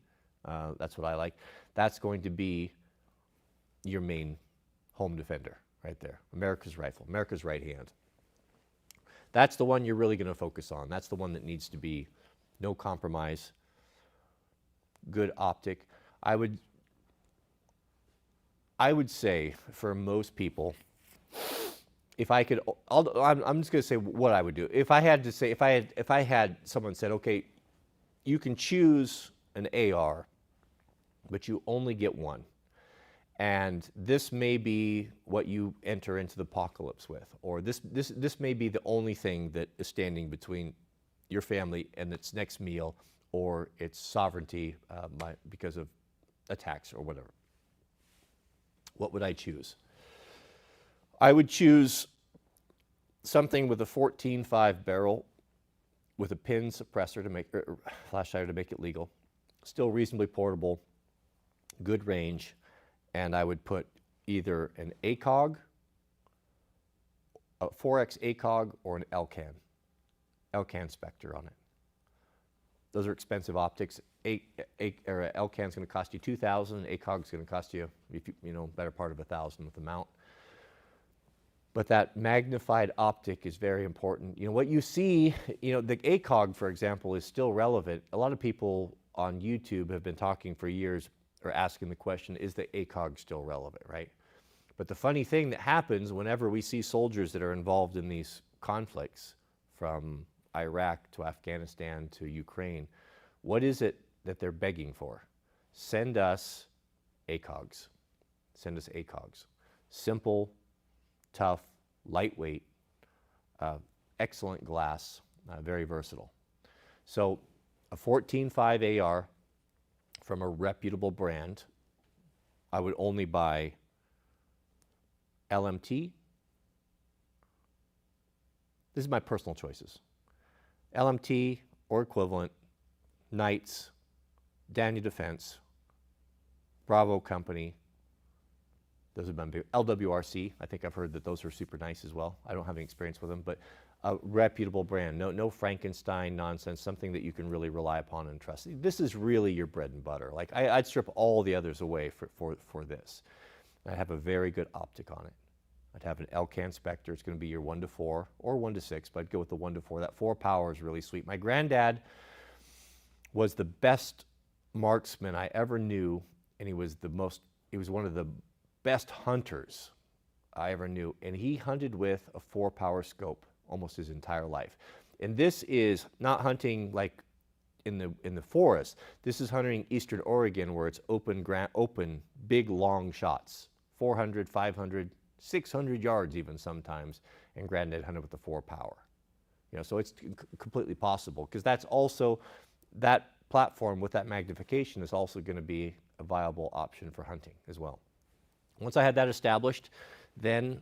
That's what I like. That's going to be your main home defender right there. America's rifle, America's right hand. That's the one you're really going to focus on. That's the one that needs to be no compromise, good optic. I would say for most people, if I could, I'm just going to say what I would do. If I had to say, if I had someone said, okay, you can choose an AR, but you only get one. And this may be what you enter into the apocalypse with, or this may be the only thing that is standing between your family and its next meal or its sovereignty because of attacks or whatever. What would I choose? I would choose something with a 14.5 barrel with a pin suppressor to make, flash hider to make it legal, still reasonably portable, good range, and I would put either an ACOG, a 4X ACOG, or an Elcan Spectre on it. Those are expensive optics. Elcan's going to cost you $2,000. ACOG's going to cost you, better part of $1,000 with the mount. But that magnified optic is very important. What you see, the ACOG, for example, is still relevant. A lot of people on YouTube have been talking for years or asking the question, is the ACOG still relevant, right? But the funny thing that happens whenever we see soldiers that are involved in these conflicts, from Iraq to Afghanistan to Ukraine, what is it that they're begging for? Send us ACOGs. Send us ACOGs. Simple, tough, lightweight, excellent glass, very versatile. So a 14.5 AR from a reputable brand, I would only buy LMT. This is my personal choices. LMT or equivalent, Knights, Daniel Defense, Bravo Company. Those have been big. LWRC, I think I've heard that those are super nice as well. I don't have any experience with them, but a reputable brand. No Frankenstein nonsense, something that you can really rely upon and trust. This is really your bread and butter. Like I'd strip all the others away for this. I'd have a very good optic on it. I'd have an Elcan Spectre. It's going to be your 1-4 or 1-6, but I'd go with the 1-4. That 4 power is really sweet. My granddad was the best marksman I ever knew, and he was one of the best hunters I ever knew, and he hunted with a 4 power scope almost his entire life. And this is not hunting like in the forest. This is hunting Eastern Oregon, where it's open, big, long shots, 400, 500, 600 yards even sometimes, and Granddad hunted with the 4 power. So it's completely possible, because that's also, that platform with that magnification is also going to be a viable option for hunting as well. Once I had that established, then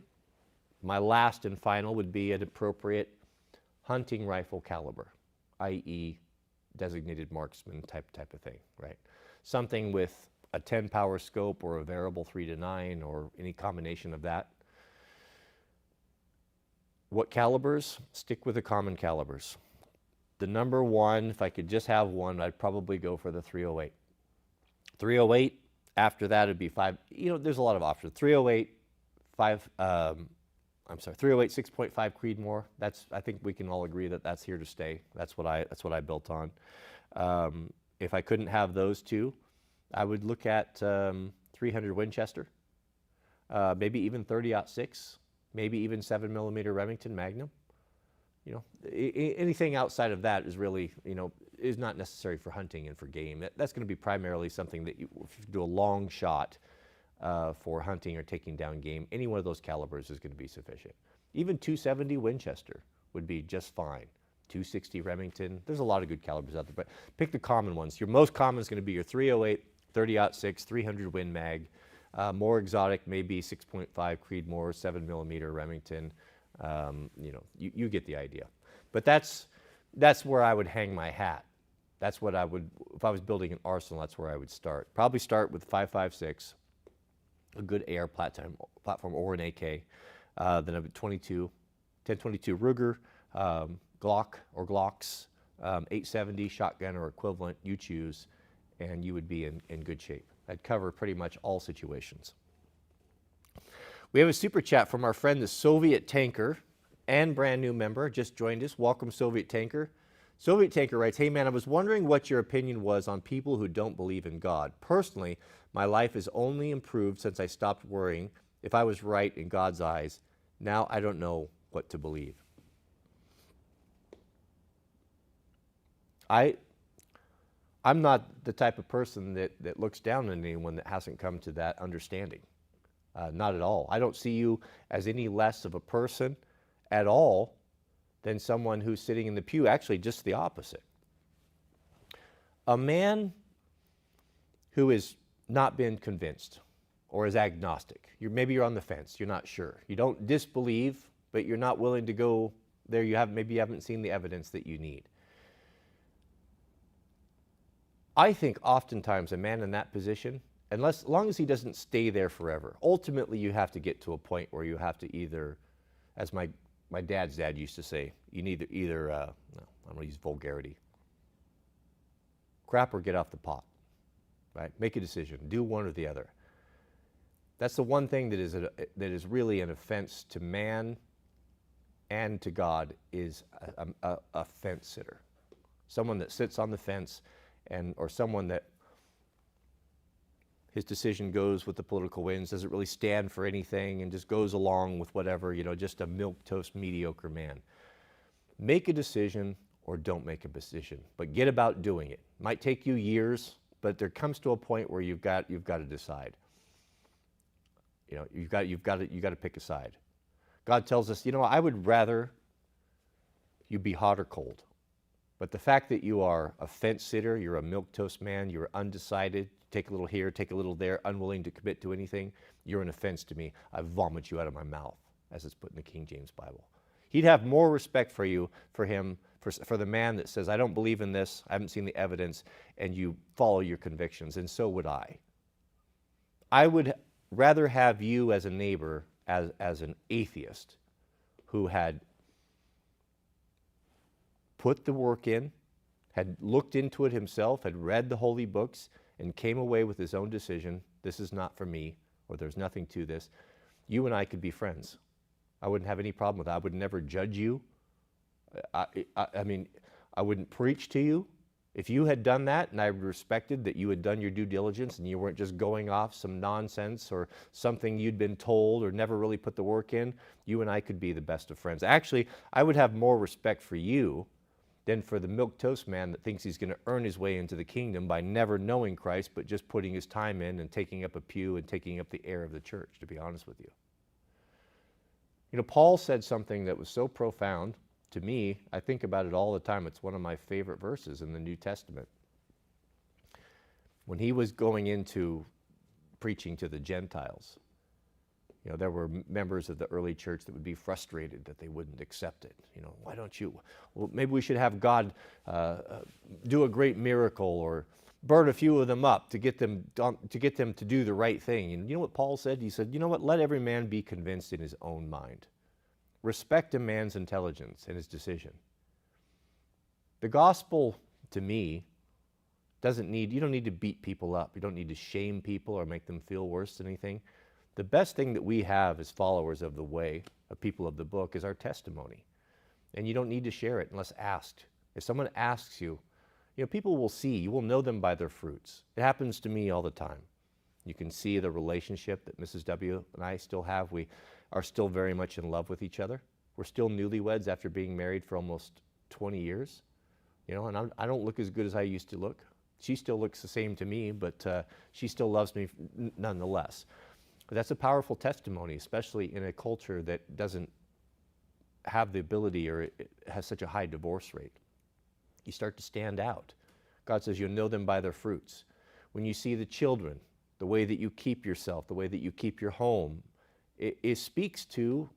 my last and final would be an appropriate hunting rifle caliber, i.e. designated marksman type of thing, right? Something with a 10 power scope or a variable 3-9 or any combination of that. What calibers? Stick with the common calibers. The number one, if I could just have one, I'd probably go for the 308. 308, after that it'd be 5, there's a lot of options. 308, 308 6.5 Creedmoor. I think we can all agree that that's here to stay. That's what I built on. If I couldn't have those two, I would look at 300 Winchester, maybe even 30-06, maybe even 7mm Remington Magnum. Anything outside of that is really, is not necessary for hunting and for game. That's going to be primarily something that if you do a long shot for hunting or taking down game, any one of those calibers is going to be sufficient. Even 270 Winchester would be just fine. 260 Remington. There's a lot of good calibers out there, but pick the common ones. Your most common is going to be your 308, 30-06, 300 Win Mag. More exotic, maybe 6.5 Creedmoor, 7mm Remington. You get the idea. But that's where I would hang my hat. That's what I would, if I was building an arsenal, that's where I would start. Probably start with 5.56, a good AR platform or an AK. Then I have 1022 Ruger, Glock or Glocks, 870 shotgun or equivalent, you choose, and you would be in good shape. I'd cover pretty much all situations. We have a super chat from our friend, the Soviet Tanker, and brand new member, just joined us. Welcome, Soviet Tanker. Soviet Tanker writes, hey man, I was wondering what your opinion was on people who don't believe in God. Personally, my life has only improved since I stopped worrying if I was right in God's eyes. Now I don't know what to believe. I'm not the type of person that looks down on anyone that hasn't come to that understanding. Not at all. I don't see you as any less of a person at all than someone who's sitting in the pew. Actually, just the opposite. A man who has not been convinced or is agnostic. Maybe you're on the fence. You're not sure. You don't disbelieve, but you're not willing to go there. Maybe you haven't seen the evidence that you need. I think oftentimes a man in that position, as long as he doesn't stay there forever, ultimately you have to get to a point where you have to either, as my dad's dad used to say, you need either no, I'm going to use vulgarity, crap or get off the pot, right? Make a decision, do one or the other. That's the one thing that is really an offense to man and to God, is a fence sitter, someone that sits on the fence, or someone that his decision goes with the political winds, doesn't really stand for anything, and just goes along with whatever, just a milquetoast mediocre man. Make a decision or don't make a decision, but get about doing it. Might take you years, but there comes to a point where you've got to decide. You've got to pick a side. God tells us, I would rather you be hot or cold. But the fact that you are a fence sitter, you're a milquetoast man, you're undecided, take a little here, take a little there, unwilling to commit to anything, you're an offense to me. I vomit you out of my mouth, as it's put in the King James Bible. He'd have more respect for you, for the man that says, I don't believe in this, I haven't seen the evidence, and you follow your convictions, and so would I. I would rather have you as a neighbor, as an atheist who had put the work in, had looked into it himself, had read the holy books, and came away with his own decision, this is not for me, or there's nothing to this. You and I could be friends. I wouldn't have any problem with that. I would never judge you. I mean, I wouldn't preach to you. If you had done that, and I respected that you had done your due diligence and you weren't just going off some nonsense or something you'd been told or never really put the work in, you and I could be the best of friends. Actually, I would have more respect for you than for the milquetoast man that thinks he's going to earn his way into the kingdom by never knowing Christ, but just putting his time in and taking up a pew and taking up the air of the church, to be honest with you. Paul said something that was so profound to me. I think about it all the time. It's one of my favorite verses in the New Testament. When he was going into preaching to the Gentiles, there were members of the early church that would be frustrated that they wouldn't accept it. Why don't you? Well, maybe we should have God do a great miracle or burn a few of them up to get them to do the right thing. And you know what Paul said? He said, let every man be convinced in his own mind. Respect a man's intelligence and his decision. The gospel, to me, you don't need to beat people up. You don't need to shame people or make them feel worse than anything. The best thing that we have as followers of the way, of people of the book, is our testimony. And you don't need to share it unless asked. If someone asks you, people will see. You will know them by their fruits. It happens to me all the time. You can see the relationship that Mrs. W. and I still have. are still very much in love with each other. We're still newlyweds after being married for almost 20 years. You know, and I don't look as good as I used to look. She still looks the same to me, but she still loves me nonetheless. But that's a powerful testimony, especially in a culture that doesn't have the ability, or it has such a high divorce rate. You start to stand out. God says you'll know them by their fruits. When you see the children, the way that you keep yourself, the way that you keep your home, it speaks to,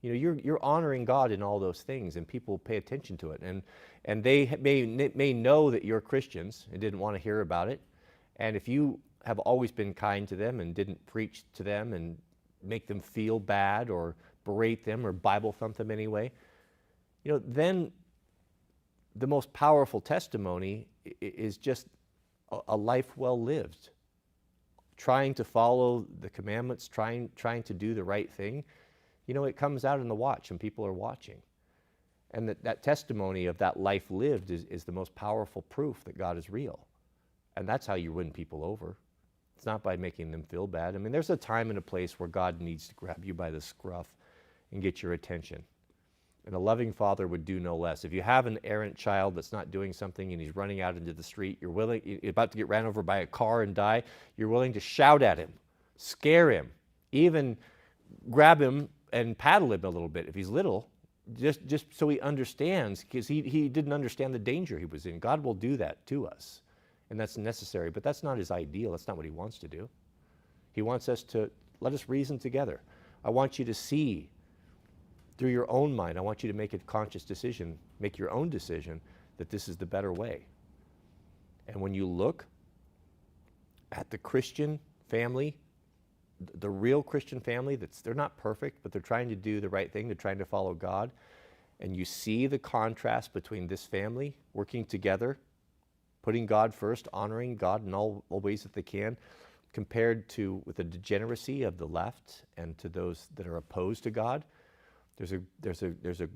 you know, you're honoring God in all those things, and people pay attention to it. And they may know that you're Christians and didn't want to hear about it. And if you have always been kind to them and didn't preach to them and make them feel bad or berate them or Bible thump them anyway, you know, then the most powerful testimony is just a life well lived, trying to follow the commandments, trying to do the right thing. You know, it comes out in the watch and people are watching. And that testimony of that life lived is the most powerful proof that God is real. And that's how you win people over. It's not by making them feel bad. I mean, there's a time and a place where God needs to grab you by the scruff and get your attention. And a loving father would do no less. If you have an errant child that's not doing something and he's running out into the street, you're about to get ran over by a car and die, you're willing to shout at him, scare him, even grab him and paddle him a little bit if he's little, just so he understands, because he didn't understand the danger he was in. God will do that to us, and that's necessary, but that's not his ideal. That's not what he wants to do. He wants us to let us reason together. I want you to see through your own mind. I want you to make a conscious decision, make your own decision that this is the better way. And when you look at the Christian family, the real Christian family, they're not perfect, but they're trying to do the right thing, they're trying to follow God, and you see the contrast between this family working together, putting God first, honoring God in all ways that they can, compared to with the degeneracy of the left and to those that are opposed to God. There's a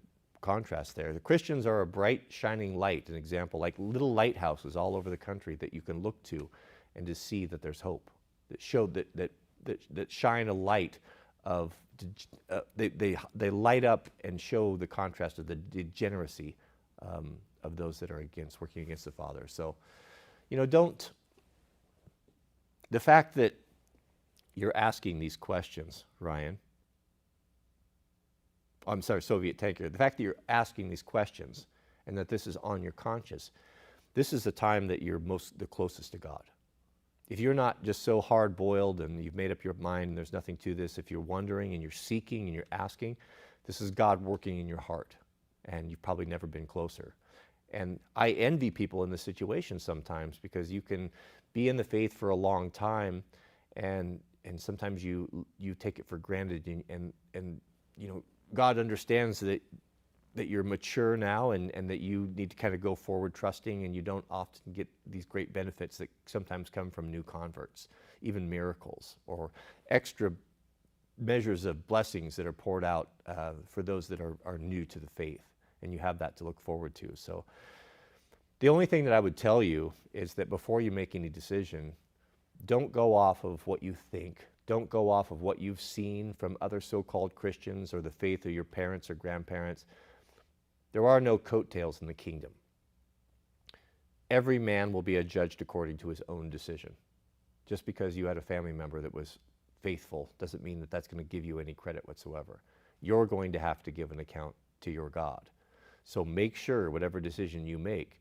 contrast there. The Christians are a bright, shining light, an example, like little lighthouses all over the country that you can look to and to see that there's hope, that show that shine a light of, they light up and show the contrast of the degeneracy of those that are working against the Father. So, you know, the fact that you're asking these questions, Ryan, I'm sorry, Soviet tanker, the fact that you're asking these questions and that this is on your conscience, this is the time that you're the closest to God. If you're not just so hard-boiled and you've made up your mind and there's nothing to this, if you're wondering and you're seeking and you're asking, this is God working in your heart, and you've probably never been closer. And I envy people in this situation sometimes, because you can be in the faith for a long time, and sometimes you take it for granted, and you know, God understands that you're mature now and that you need to kind of go forward trusting, and you don't often get these great benefits that sometimes come from new converts, even miracles or extra measures of blessings that are poured out for those that are new to the faith, and you have that to look forward to. So the only thing that I would tell you is that before you make any decision, don't go off of what you think. Don't go off of what you've seen from other so-called Christians or the faith of your parents or grandparents. There are no coattails in the kingdom. Every man will be judged according to his own decision. Just because you had a family member that was faithful doesn't mean that that's going to give you any credit whatsoever. You're going to have to give an account to your God. So make sure, whatever decision you make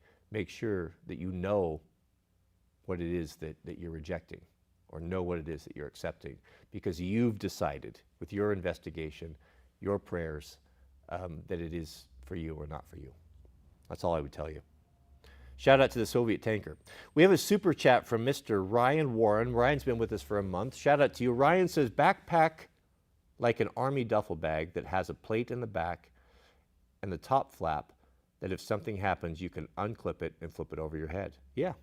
sure that you know what it is that you're rejecting, or know what it is that you're accepting, because you've decided with your investigation, your prayers, that it is for you or not for you. That's all I would tell you. Shout out to the Soviet tanker. We have a super chat from Mr. Ryan Warren. Ryan's been with us for a month. Shout out to you. Ryan says, backpack like an army duffel bag that has a plate in the back and the top flap that if something happens, you can unclip it and flip it over your head. Yeah,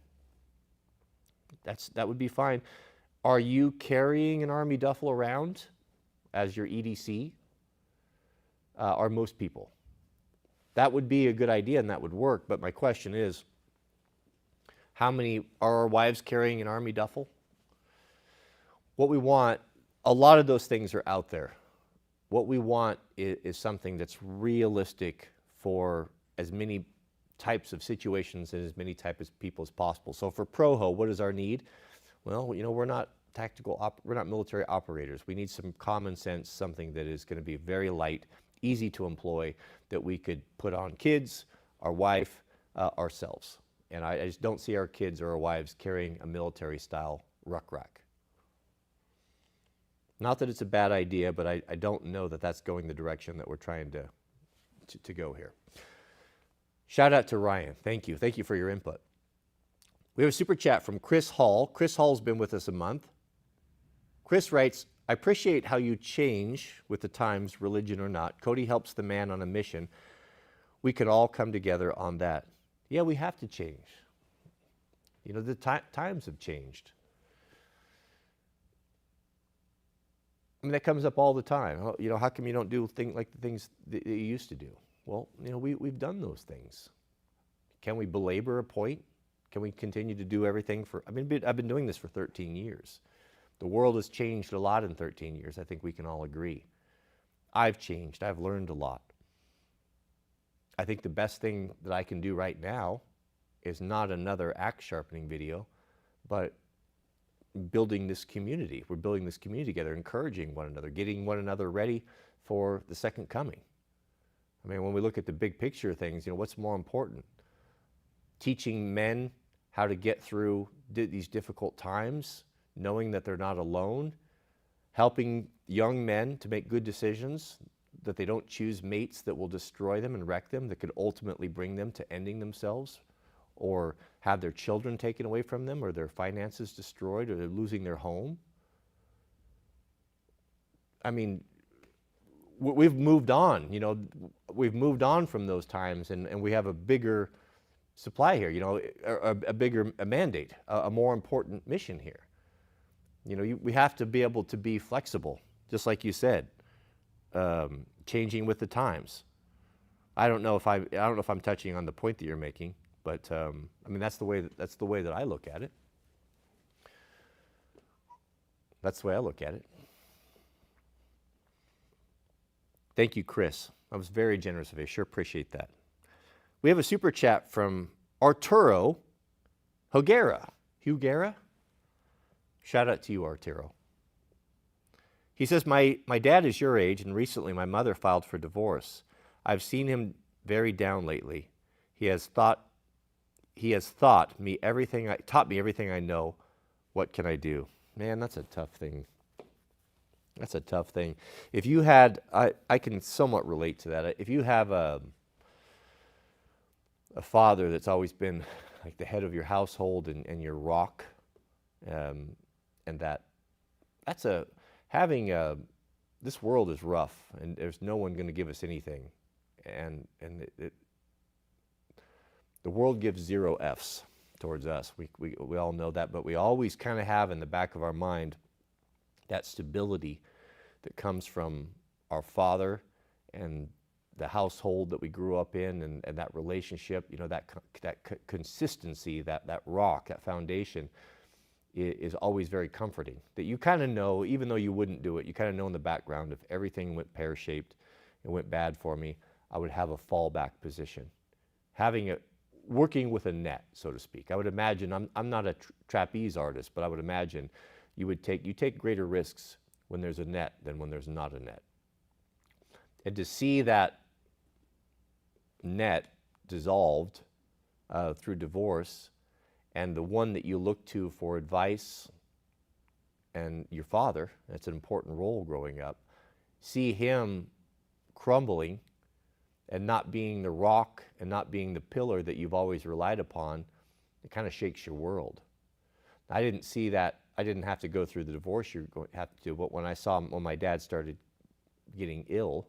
that would be fine. Are you carrying an army duffel around as your EDC? Are most people? That would be a good idea and that would work, but my question is, how many are our wives carrying an army duffel? What we want, a lot of those things are out there. What we want is something that's realistic for as many types of situations and as many types of people as possible. So for ProHo, what is our need? Well, we're not we're not military operators. We need some common sense, something that is going to be very light, easy to employ, that we could put on kids, our wife, ourselves. And I just don't see our kids or our wives carrying a military-style ruck rack. Not that it's a bad idea, but I don't know that that's going the direction that we're trying to go here. Shout out to Ryan. Thank you. Thank you for your input. We have a super chat from Chris Hall. Chris Hall's been with us a month. Chris writes, I appreciate how you change with the times, religion or not. Cody helps the man on a mission. We can all come together on that. Yeah, we have to change. The times have changed. I mean, that comes up all the time. How come you don't do things like the things that you used to do? Well, we've done those things. Can we belabor a point? Can we continue to do everything I've been doing this for 13 years. The world has changed a lot in 13 years. I think we can all agree. I've changed. I've learned a lot. I think the best thing that I can do right now is not another axe sharpening video, but building this community. We're building this community together, encouraging one another, getting one another ready for the second coming. I mean, when we look at the big picture of things, what's more important? Teaching men how to get through these difficult times, knowing that they're not alone, helping young men to make good decisions, that they don't choose mates that will destroy them and wreck them, that could ultimately bring them to ending themselves, or have their children taken away from them, or their finances destroyed, or they're losing their home. I mean, we've moved on, we've moved on from those times, and we have a bigger supply here, a bigger mandate, a more important mission here. We have to be able to be flexible, just like you said, changing with the times. I don't know if I'm touching on the point that you're making, but that's the way that I look at it. That's the way I look at it. Thank you, Chris. That was very generous of you. Sure appreciate that. We have a super chat from Arturo Hugera. Shout out to you, Arturo. He says, my dad is your age, and recently my mother filed for divorce. I've seen him very down lately. He has taught me everything I know. What can I do? Man, that's a tough thing. That's a tough thing. If you had, I can somewhat relate to that. If you have a father that's always been like the head of your household and your rock, and this world is rough, and there's no one going to give us anything, and the world gives 0 Fs towards us. We all know that, but we always kind of have in the back of our mind that stability that comes from our father and the household that we grew up in, and that relationship, that consistency, that rock, that foundation is always very comforting. That you kind of know, even though you wouldn't do it, you kind of know in the background, if everything went pear-shaped and went bad for me, I would have a fallback position. Working with a net, so to speak. I would imagine, I'm not a trapeze artist, but I would imagine you take greater risks when there's a net than when there's not a net. And to see that net dissolved through divorce, and the one that you look to for advice, and your father, that's an important role growing up, see him crumbling and not being the rock and not being the pillar that you've always relied upon, it kind of shakes your world. I didn't see that. I didn't have to go through the divorce you're going to have to do, but when my dad started getting ill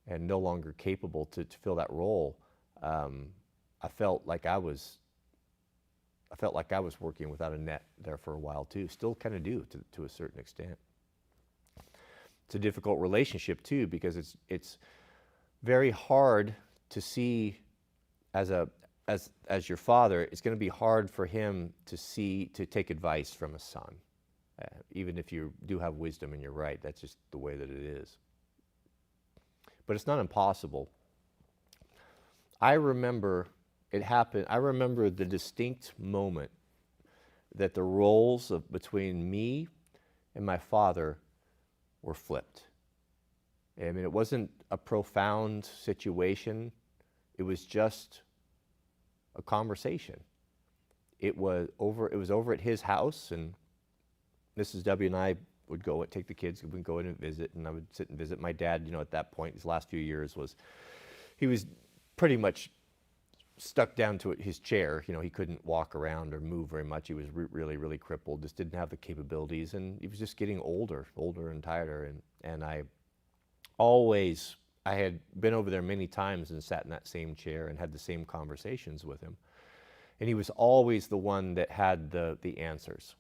and no longer capable to fill that role, I felt like I was working without a net there for a while too. Still kind of do to a certain extent. It's a difficult relationship too, because it's very hard to see as your father. It's going to be hard for him to take advice from a son, even if you do have wisdom and you're right. That's just the way that it is. but it's not impossible. I remember it happened. I remember the distinct moment that the roles between me and my father were flipped. I mean, it wasn't a profound situation. It was just a conversation. It was over at his house, and Mrs. W and I would go and take the kids. We would go in and visit, and I would sit and visit. My dad, at that point, his last few years he was pretty much stuck down to his chair. He couldn't walk around or move very much. He was really, really crippled, just didn't have the capabilities, and he was just getting older and tireder. And I had been over there many times and sat in that same chair and had the same conversations with him. And he was always the one that had the answers.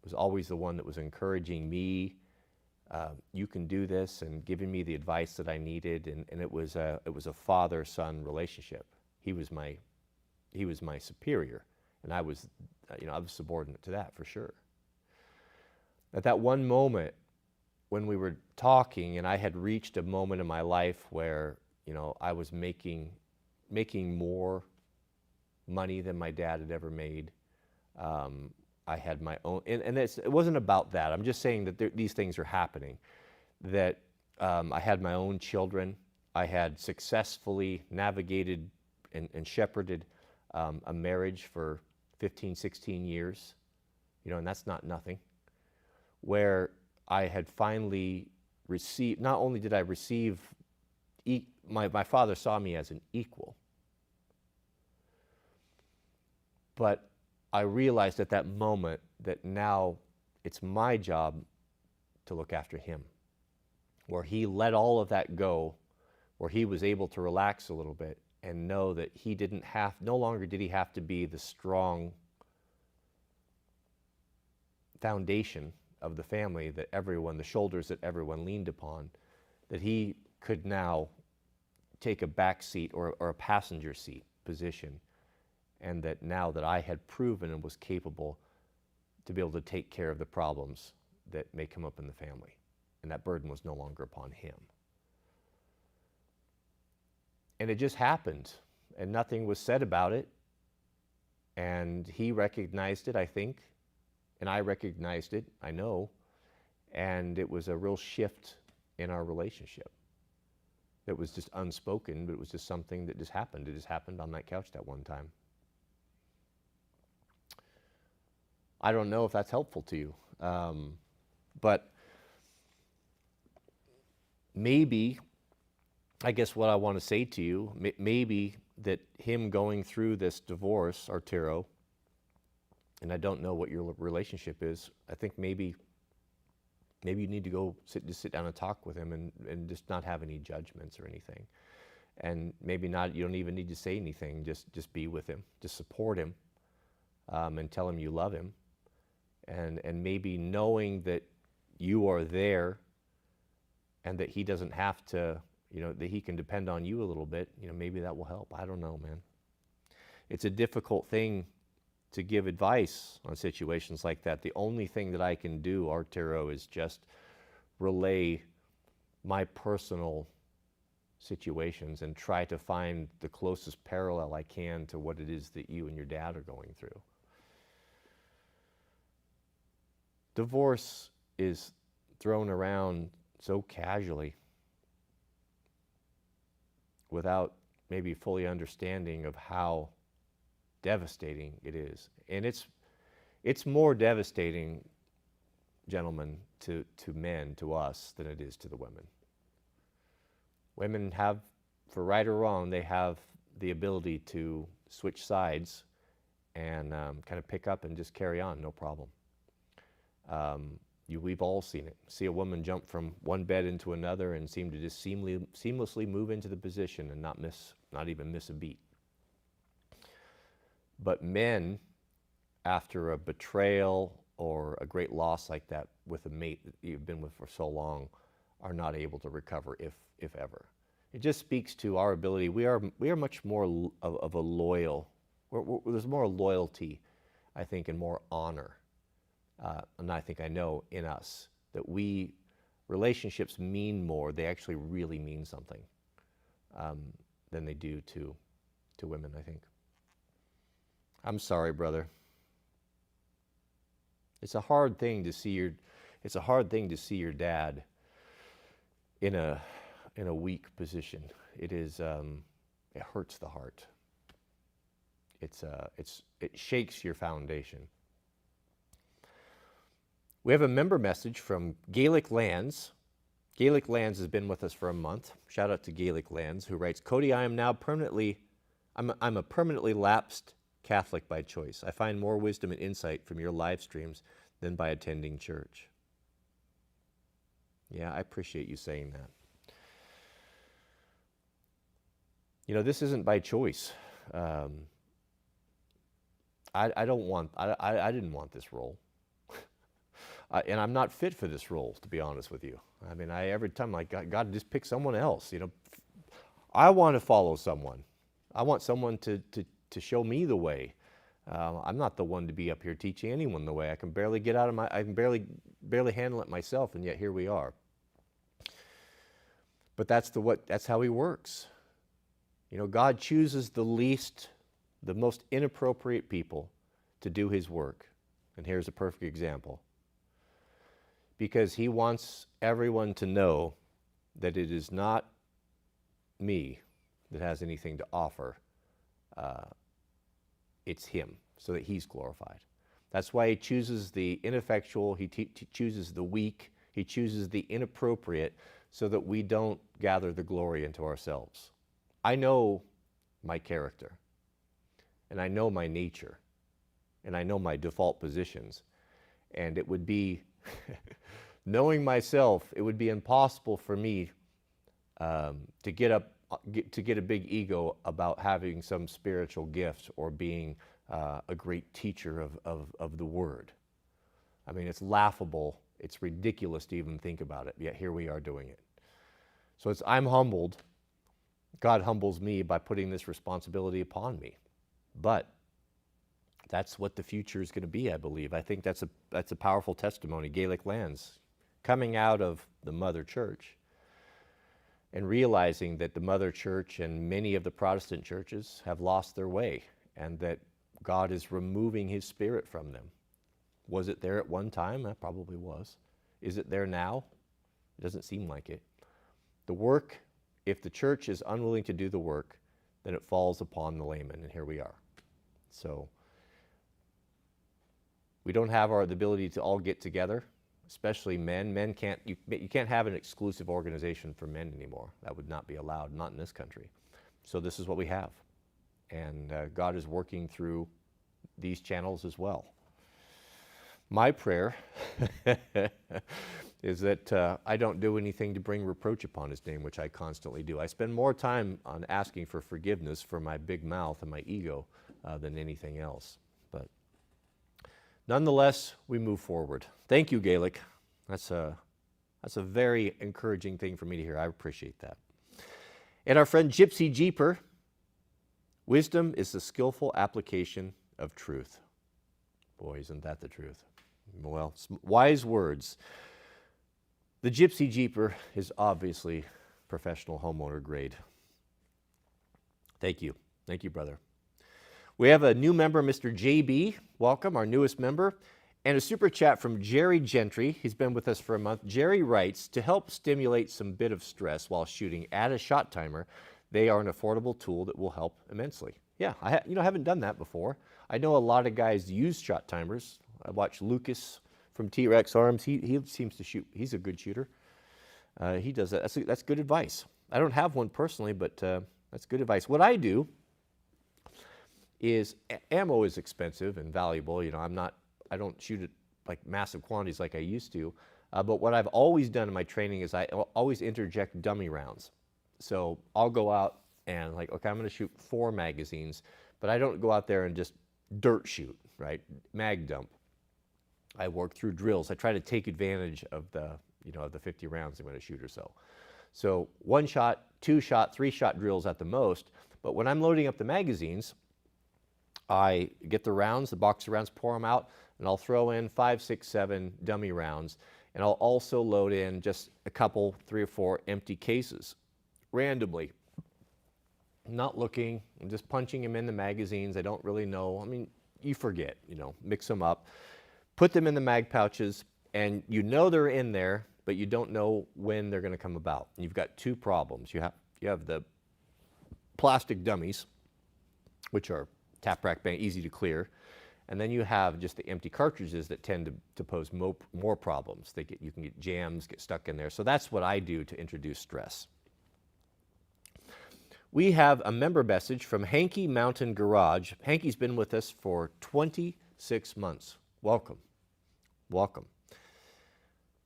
Was always the one that was encouraging me, you can do this, and giving me the advice that I needed. And it was a father-son relationship. He was my superior, and I was subordinate to that for sure. At that one moment when we were talking, and I had reached a moment in my life where I was making more money than my dad had ever made. I had my own, and it wasn't about that. I'm just saying that these things are happening, that I had my own children. I had successfully navigated and shepherded a marriage for 15, 16 years, and that's not nothing, where I had finally received, not only did I receive, my father saw me as an equal, but I realized at that moment that now it's my job to look after him, where he let all of that go, where he was able to relax a little bit and know that no longer did he have to be the strong foundation of the family that the shoulders that everyone leaned upon, that he could now take a back seat or a passenger seat position. And that now that I had proven and was capable to be able to take care of the problems that may come up in the family. And that burden was no longer upon him. And it just happened, and nothing was said about it. And he recognized it, I think, and I recognized it, I know. And it was a real shift in our relationship. It was just unspoken, but it was just something that just happened. It just happened on that couch that one time. I don't know if that's helpful to you, but maybe, I guess what I want to say to you, maybe that him going through this divorce, Arturo, and I don't know what your relationship is, I think maybe you need to go sit down and talk with him and just not have any judgments or anything. And maybe you don't even need to say anything, just be with him, just support him, and tell him you love him. And maybe knowing that you are there and that he doesn't have to, that he can depend on you a little bit, maybe that will help. I don't know, man. It's a difficult thing to give advice on situations like that. The only thing that I can do, Arturo, is just relay my personal situations and try to find the closest parallel I can to what it is that you and your dad are going through. Divorce is thrown around so casually without maybe fully understanding of how devastating it is. And it's more devastating, gentlemen, to men, to us, than it is to the women. Women have, for right or wrong, they have the ability to switch sides and kind of pick up and just carry on, no problem. We've all seen it. See a woman jump from one bed into another and seem to just seamlessly move into the position and not even miss a beat. But men, after a betrayal or a great loss like that with a mate that you've been with for so long, are not able to recover, if ever. It just speaks to our ability. We are much more of a loyal. There's more loyalty, I think, and more honor. And I think I know in us that we relationships mean more. They actually really mean something than they do to women, I think. I'm sorry, brother. It's a hard thing to see your dad in a weak position. It is it hurts the heart. It shakes your foundation. We have a member message from Gaelic Lands. Gaelic Lands has been with us for a month. Shout out to Gaelic Lands, who writes, Cody, I'm a permanently lapsed Catholic by choice. I find more wisdom and insight from your live streams than by attending church. Yeah, I appreciate you saying that. You know, this isn't by choice. I didn't want this role. And I'm not fit for this role, to be honest with you. I mean, every time God, just pick someone else. You know, I want to follow someone. I want someone to show me the way. I'm not the one to be up here teaching anyone the way. I can barely I can barely handle it myself, and yet here we are. But that's how He works. You know, God chooses the most inappropriate people to do His work. And here's a perfect example. Because He wants everyone to know that it is not me that has anything to offer. It's Him, so that He's glorified. That's why He chooses the ineffectual, He chooses the weak, He chooses the inappropriate, so that we don't gather the glory into ourselves. I know my character, and I know my nature, and I know my default positions, and it would be knowing myself, it would be impossible for me to get a big ego about having some spiritual gift or being a great teacher of the Word. I mean, it's laughable, it's ridiculous to even think about it, yet here we are doing it. So I'm humbled. God humbles me by putting this responsibility upon me. But that's what the future is going to be, I believe. I think that's a powerful testimony. Gaelic Lands, coming out of the Mother Church and realizing that the Mother Church and many of the Protestant churches have lost their way and that God is removing His Spirit from them. Was it there at one time? That probably was. Is it there now? It doesn't seem like it. The work, if the church is unwilling to do the work, then it falls upon the layman, and here we are. So we don't have the ability to all get together, especially men. Men can't, you can't have an exclusive organization for men anymore. That would not be allowed, not in this country. So this is what we have. And God is working through these channels as well. My prayer is that I don't do anything to bring reproach upon His name, which I constantly do. I spend more time on asking for forgiveness for my big mouth and my ego than anything else. But nonetheless, we move forward. Thank you, Gaelic. That's a very encouraging thing for me to hear. I appreciate that. And our friend Gypsy Jeeper, wisdom is the skillful application of truth. Boy, isn't that the truth? Well, wise words. The Gypsy Jeeper is obviously professional homeowner grade. Thank you. Thank you, brother. We have a new member, Mr. JB. Welcome, our newest member. And a super chat from Jerry Gentry. He's been with us for a month. Jerry writes, to help stimulate some bit of stress while shooting, add a shot timer. They are an affordable tool that will help immensely. Yeah, I haven't done that before. I know a lot of guys use shot timers. I watched Lucas from T-Rex Arms. He seems to shoot. He's a good shooter. He does that. That's good advice. I don't have one personally, but that's good advice. What I do is ammo is expensive and valuable. You know, I don't shoot it like massive quantities like I used to. But what I've always done in my training is I always interject dummy rounds. So I'll go out and like, okay, I'm going to shoot 4 magazines, but I don't go out there and just dirt shoot, right? Mag dump. I work through drills. I try to take advantage of the 50 rounds I'm going to shoot or so. So 1 shot, 2 shot, 3 shot drills at the most. But when I'm loading up the magazines, I get the rounds, the box of rounds, pour them out, and I'll throw in 5, 6, 7 dummy rounds. And I'll also load in just a couple, 3 or 4 empty cases randomly. I'm not looking, I'm just punching them in the magazines. I don't really know. I mean, you forget, mix them up, put them in the mag pouches, and they're in there, but you don't know when they're going to come about. And you've got 2 problems. You have the plastic dummies, which are tap rack bang, easy to clear, and then you have just the empty cartridges that tend to pose more problems. You can get jams, get stuck in there. So that's what I do to introduce stress. We have a member message from Hanky Mountain Garage. Hanky's been with us for 26 months. Welcome. Welcome.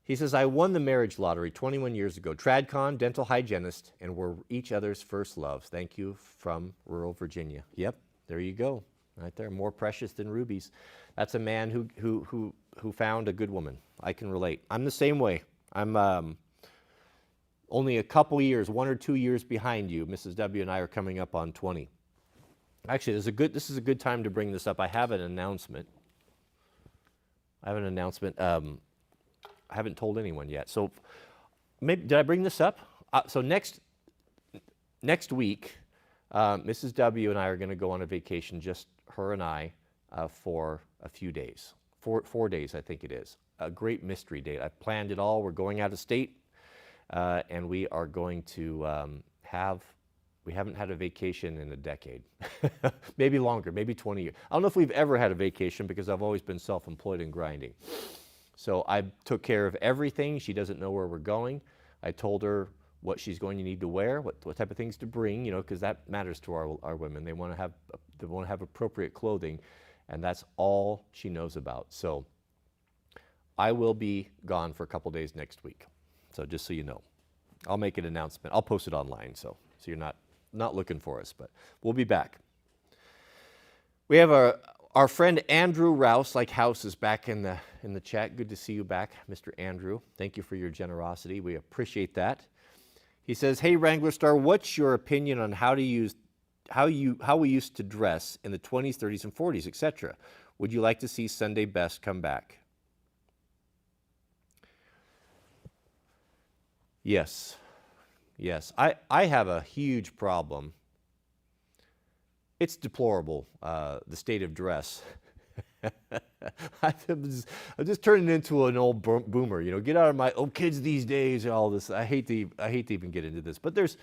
He says, I won the marriage lottery 21 years ago. Tradcon, dental hygienist, and we're each other's first loves. Thank you from rural Virginia. Yep, there you go. Right there, more precious than rubies. That's a man who found a good woman. I can relate. I'm the same way. I'm only a couple years, 1 or 2 years behind you. Mrs. W and I are coming up on 20. Actually, this is a good time to bring this up. I have an announcement. I haven't told anyone yet. So, did I bring this up? So next week, Mrs. W and I are going to go on a vacation, just her and I, for a few days. 4 days, I think it is. A great mystery date. I've planned it all. We're going out of state. And we are going to we haven't had a vacation in a decade, maybe longer, maybe 20 years. I don't know if we've ever had a vacation because I've always been self-employed and grinding. So I took care of everything. She doesn't know where we're going. I told her what she's going to need to wear, what type of things to bring, because that matters to our women. They want to have appropriate clothing, and that's all she knows about. So I will be gone for a couple days next week. So just so you know, I'll make an announcement. I'll post it online, so you're not looking for us, but we'll be back. We have our friend Andrew Rouse, like House, is back in the chat. Good to see you back, Mr. Andrew. Thank you for your generosity. We appreciate that. He says, "Hey Wranglerstar, what's your opinion on how we used to dress in the 20s, 30s, and 40s, etc.? Would you like to see Sunday best come back?" Yes. I have a huge problem. It's deplorable, the state of dress. I'm just turning into an old boomer. Get out of my kids these days and all this. I hate to even get into this, but there's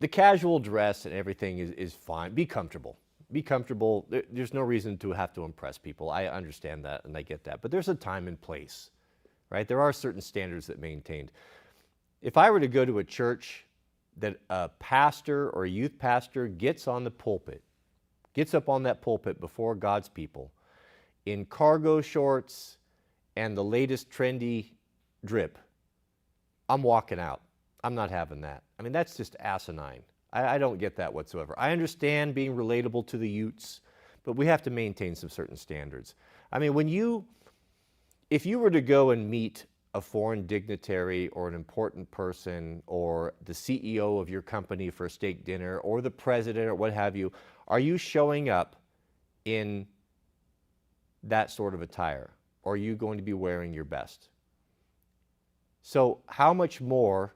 the casual dress and everything is fine. Be comfortable. Be comfortable. There's no reason to have to impress people. I understand that and I get that, but there's a time and place. Right? There are certain standards that maintained. If I were to go to a church that a pastor or a youth pastor gets on the pulpit, gets up on that pulpit before God's people in cargo shorts and the latest trendy drip, I'm walking out. I'm not having that. I mean, that's just asinine. I don't get that whatsoever. I understand being relatable to the youths, but we have to maintain some certain standards. I mean, if you were to go and meet a foreign dignitary or an important person or the CEO of your company for a steak dinner or the president or what have you, are you showing up in that sort of attire? Or are you going to be wearing your best? So how much more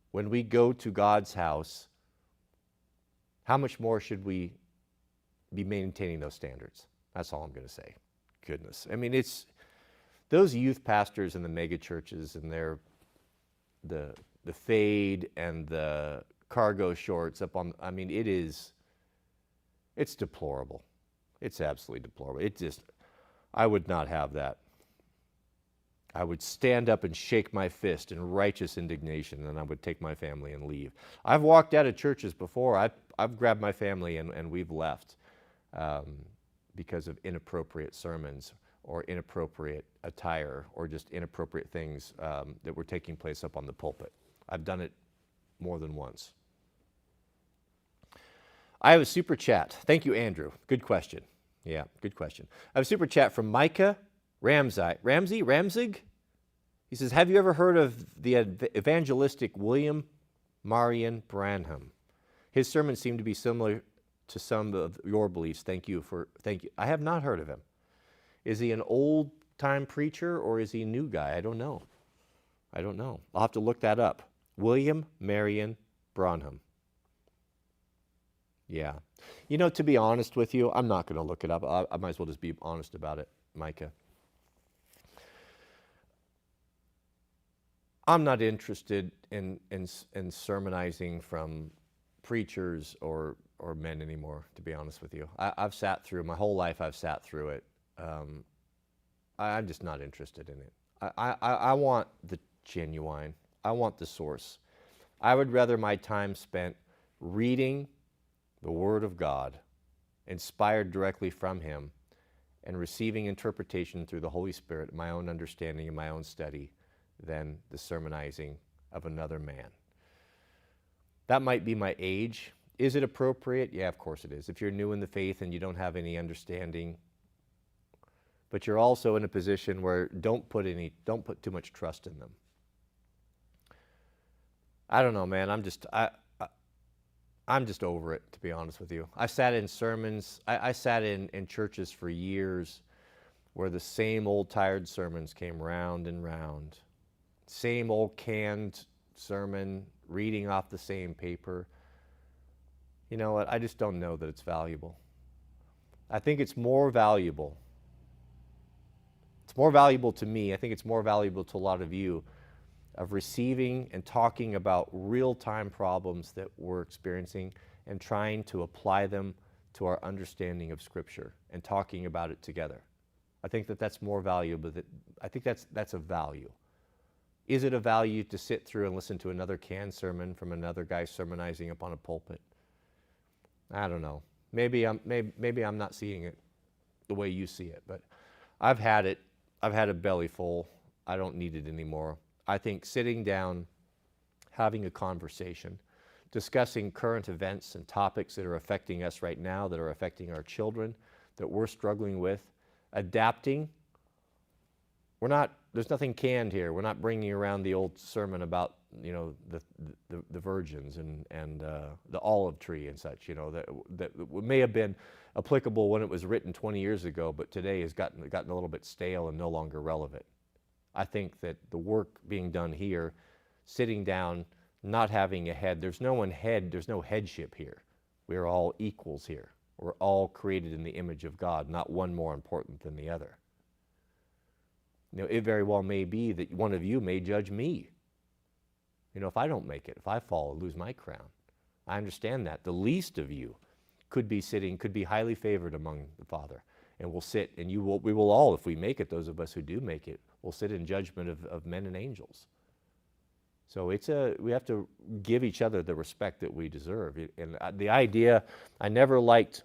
when we go to God's house, how much more should we be maintaining those standards? That's all I'm going to say. Goodness. I mean, it's those youth pastors in the mega churches and the fade and the cargo shorts up on, I mean, it's deplorable. It's absolutely deplorable. I would not have that. I would stand up and shake my fist in righteous indignation, and I would take my family and leave. I've walked out of churches before. I've grabbed my family and we've left because of inappropriate sermons or inappropriate attire or just inappropriate things that were taking place up on the pulpit. I've done it more than once. I have a super chat. Thank you, Andrew. Good question. Yeah, good question. I have a super chat from Micah Ramsig. He says, have you ever heard of the evangelistic William Marion Branham? His sermons seem to be similar to some of your beliefs. Thank you. I have not heard of him. Is he an old time preacher or is he a new guy? I don't know. I'll have to look that up. William Marion Branham. Yeah. You know, to be honest with you, I'm not going to look it up. I might as well just be honest about it, Micah. I'm not interested in sermonizing from preachers or men anymore, to be honest with you. I've sat through, my whole life I've sat through it. I'm just not interested in it. I want the genuine. I want the source. I would rather my time spent reading the Word of God, inspired directly from Him, and receiving interpretation through the Holy Spirit, my own understanding and my own study, than the sermonizing of another man. That might be my age. Is it appropriate? Yeah, of course it is. If you're new in the faith and you don't have any understanding, but you're also in a position where don't put too much trust in them. I don't know, man. I'm just over it, to be honest with you. I sat in sermons. I sat in churches for years where the same old tired sermons came round and round. Same old canned sermon, reading off the same paper. You know what? I just don't know that it's valuable. I think it's more valuable. It's more valuable to me. I think it's more valuable to a lot of you of receiving and talking about real-time problems that we're experiencing and trying to apply them to our understanding of Scripture and talking about it together. I think that's more valuable. I think that's a value. Is it a value to sit through and listen to another canned sermon from another guy sermonizing up on a pulpit? I don't know. Maybe I'm not seeing it the way you see it, but I've had it. I've had a belly full. I don't need it anymore. I think sitting down, having a conversation, discussing current events and topics that are affecting us right now, that are affecting our children, that we're struggling with, adapting. There's nothing canned here. We're not bringing around the old sermon about, you know, the virgins and the olive tree and such, you know, that may have been applicable when it was written 20 years ago, but today has gotten a little bit stale and no longer relevant. I think that the work being done here, sitting down, not having a head, there's no headship here. We are all equals here. We're all created in the image of God, not one more important than the other. You know, it very well may be that one of you may judge me. You know, if I don't make it, if I fall, I lose my crown. I understand that. The least of you could be highly favored among the Father. And we'll sit, and we will all, if we make it, those of us who do make it, will sit in judgment of men and angels. So we have to give each other the respect that we deserve. And the idea, I never liked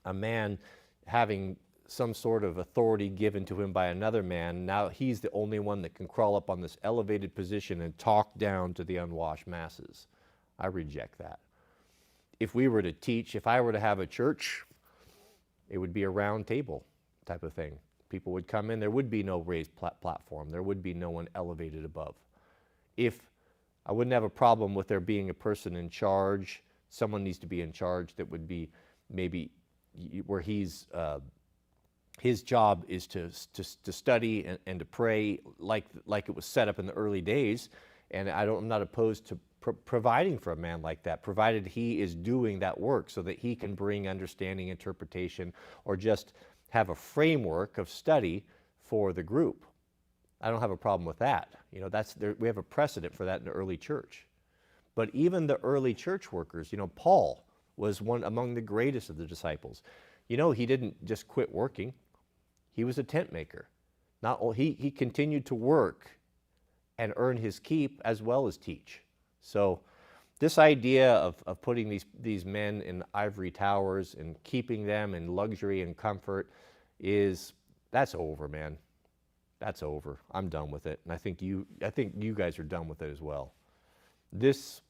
a man having some sort of authority given to him by another man. Now he's the only one that can crawl up on this elevated position and talk down to the unwashed masses. I reject that. If we were to teach, if I were to have a church, it would be a round table type of thing. People would come in, there would be no raised platform. There would be no one elevated above. I wouldn't have a problem with there being a person in charge. Someone needs to be in charge that would be maybe where his job is to study and to pray like it was set up in the early days. And I'm not opposed to providing for a man like that, provided he is doing that work so that he can bring understanding, interpretation, or just have a framework of study for the group. I don't have a problem with that. You know, we have a precedent for that in the early church. But even the early church workers, you know, Paul was one among the greatest of the disciples. You know, he didn't just quit working. He was a tent maker. He continued to work and earn his keep as well as teach. So this idea of putting these men in ivory towers and keeping them in luxury and comfort that's over, man. That's over. I'm done with it. And I think you guys are done with it as well. This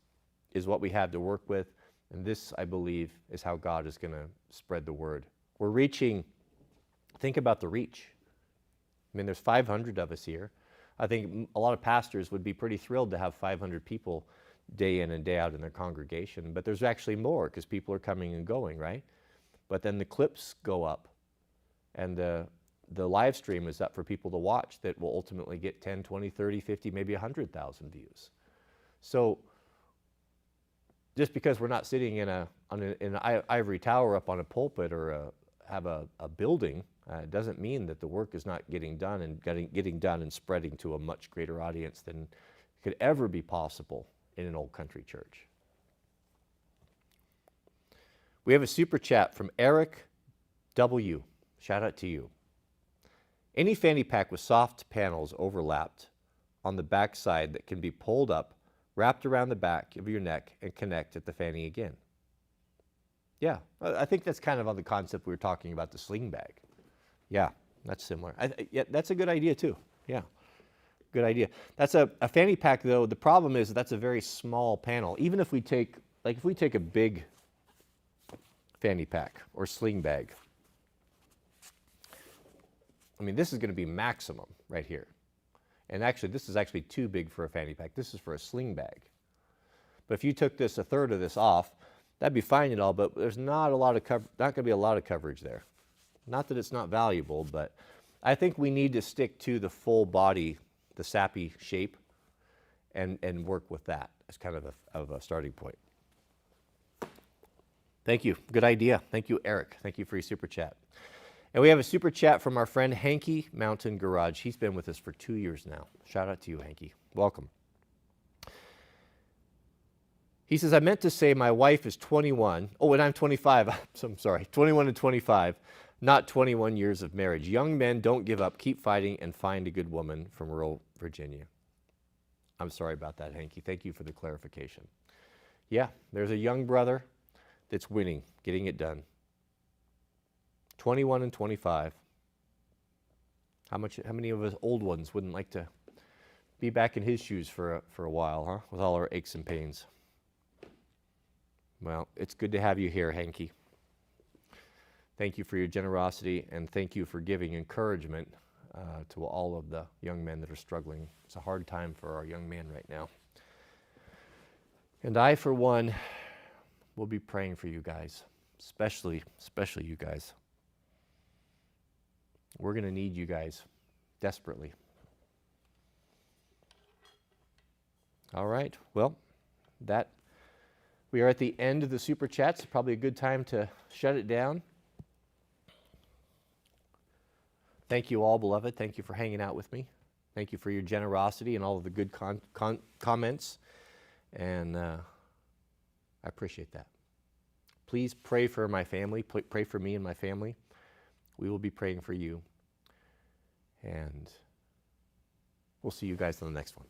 is what we have to work with, and this, I believe, is how God is going to spread the word. We're reaching, think about the reach. I mean, there's 500 of us here. I think a lot of pastors would be pretty thrilled to have 500 people day in and day out in their congregation, but there's actually more because people are coming and going, right? But then the clips go up, and the the live stream is up for people to watch that will ultimately get 10, 20, 30, 50, maybe 100,000 views. So just because we're not sitting in an ivory tower up on a pulpit or have a building, doesn't mean that the work is not getting done and getting done and spreading to a much greater audience than could ever be possible in an old country church. We have a super chat from Eric W. Shout out to you. Any fanny pack with soft panels overlapped on the back side that can be pulled up, wrapped around the back of your neck, and connect at the fanny again. Yeah, I think that's kind of on the concept we were talking about, the sling bag. Yeah, that's similar. Yeah, that's a good idea too. Yeah, good idea. That's a fanny pack though. The problem is that's a very small panel. Even if we take, if we take a big fanny pack or sling bag, I mean, this is going to be maximum right here. And actually, this is actually too big for a fanny pack. This is for a sling bag. But if you took this, a third of this off, that'd be fine and all, but there's not a lot of not going to be a lot of coverage there. Not that it's not valuable, but I think we need to stick to the full body, the sappy shape, and work with that as kind of a starting point. Thank you. Good idea. Thank you, Eric. Thank you for your super chat. And we have a super chat from our friend Hanky Mountain Garage. He's been with us for 2 years now. Shout out to you, Hanky. Welcome. He says, I meant to say my wife is 21. Oh, and I'm 25. I'm sorry. 21 and 25, not 21 years of marriage. Young men, don't give up. Keep fighting and find a good woman, from rural Virginia. I'm sorry about that, Hanky. Thank you for the clarification. Yeah, there's a young brother that's winning, getting it done. 21 and 25. How many of us old ones wouldn't like to be back in his shoes for a while, huh? With all our aches and pains. Well, it's good to have you here, Hanky. Thank you for your generosity, and thank you for giving encouragement to all of the young men that are struggling. It's a hard time for our young men right now. And I, for one, will be praying for you guys, especially you guys. We're going to need you guys desperately. All right. Well, we are at the end of the super chats. Probably a good time to shut it down. Thank you all, beloved. Thank you for hanging out with me. Thank you for your generosity and all of the good comments. And I appreciate that. Please pray for my family. Pray for me and my family. We will be praying for you. And we'll see you guys on the next one.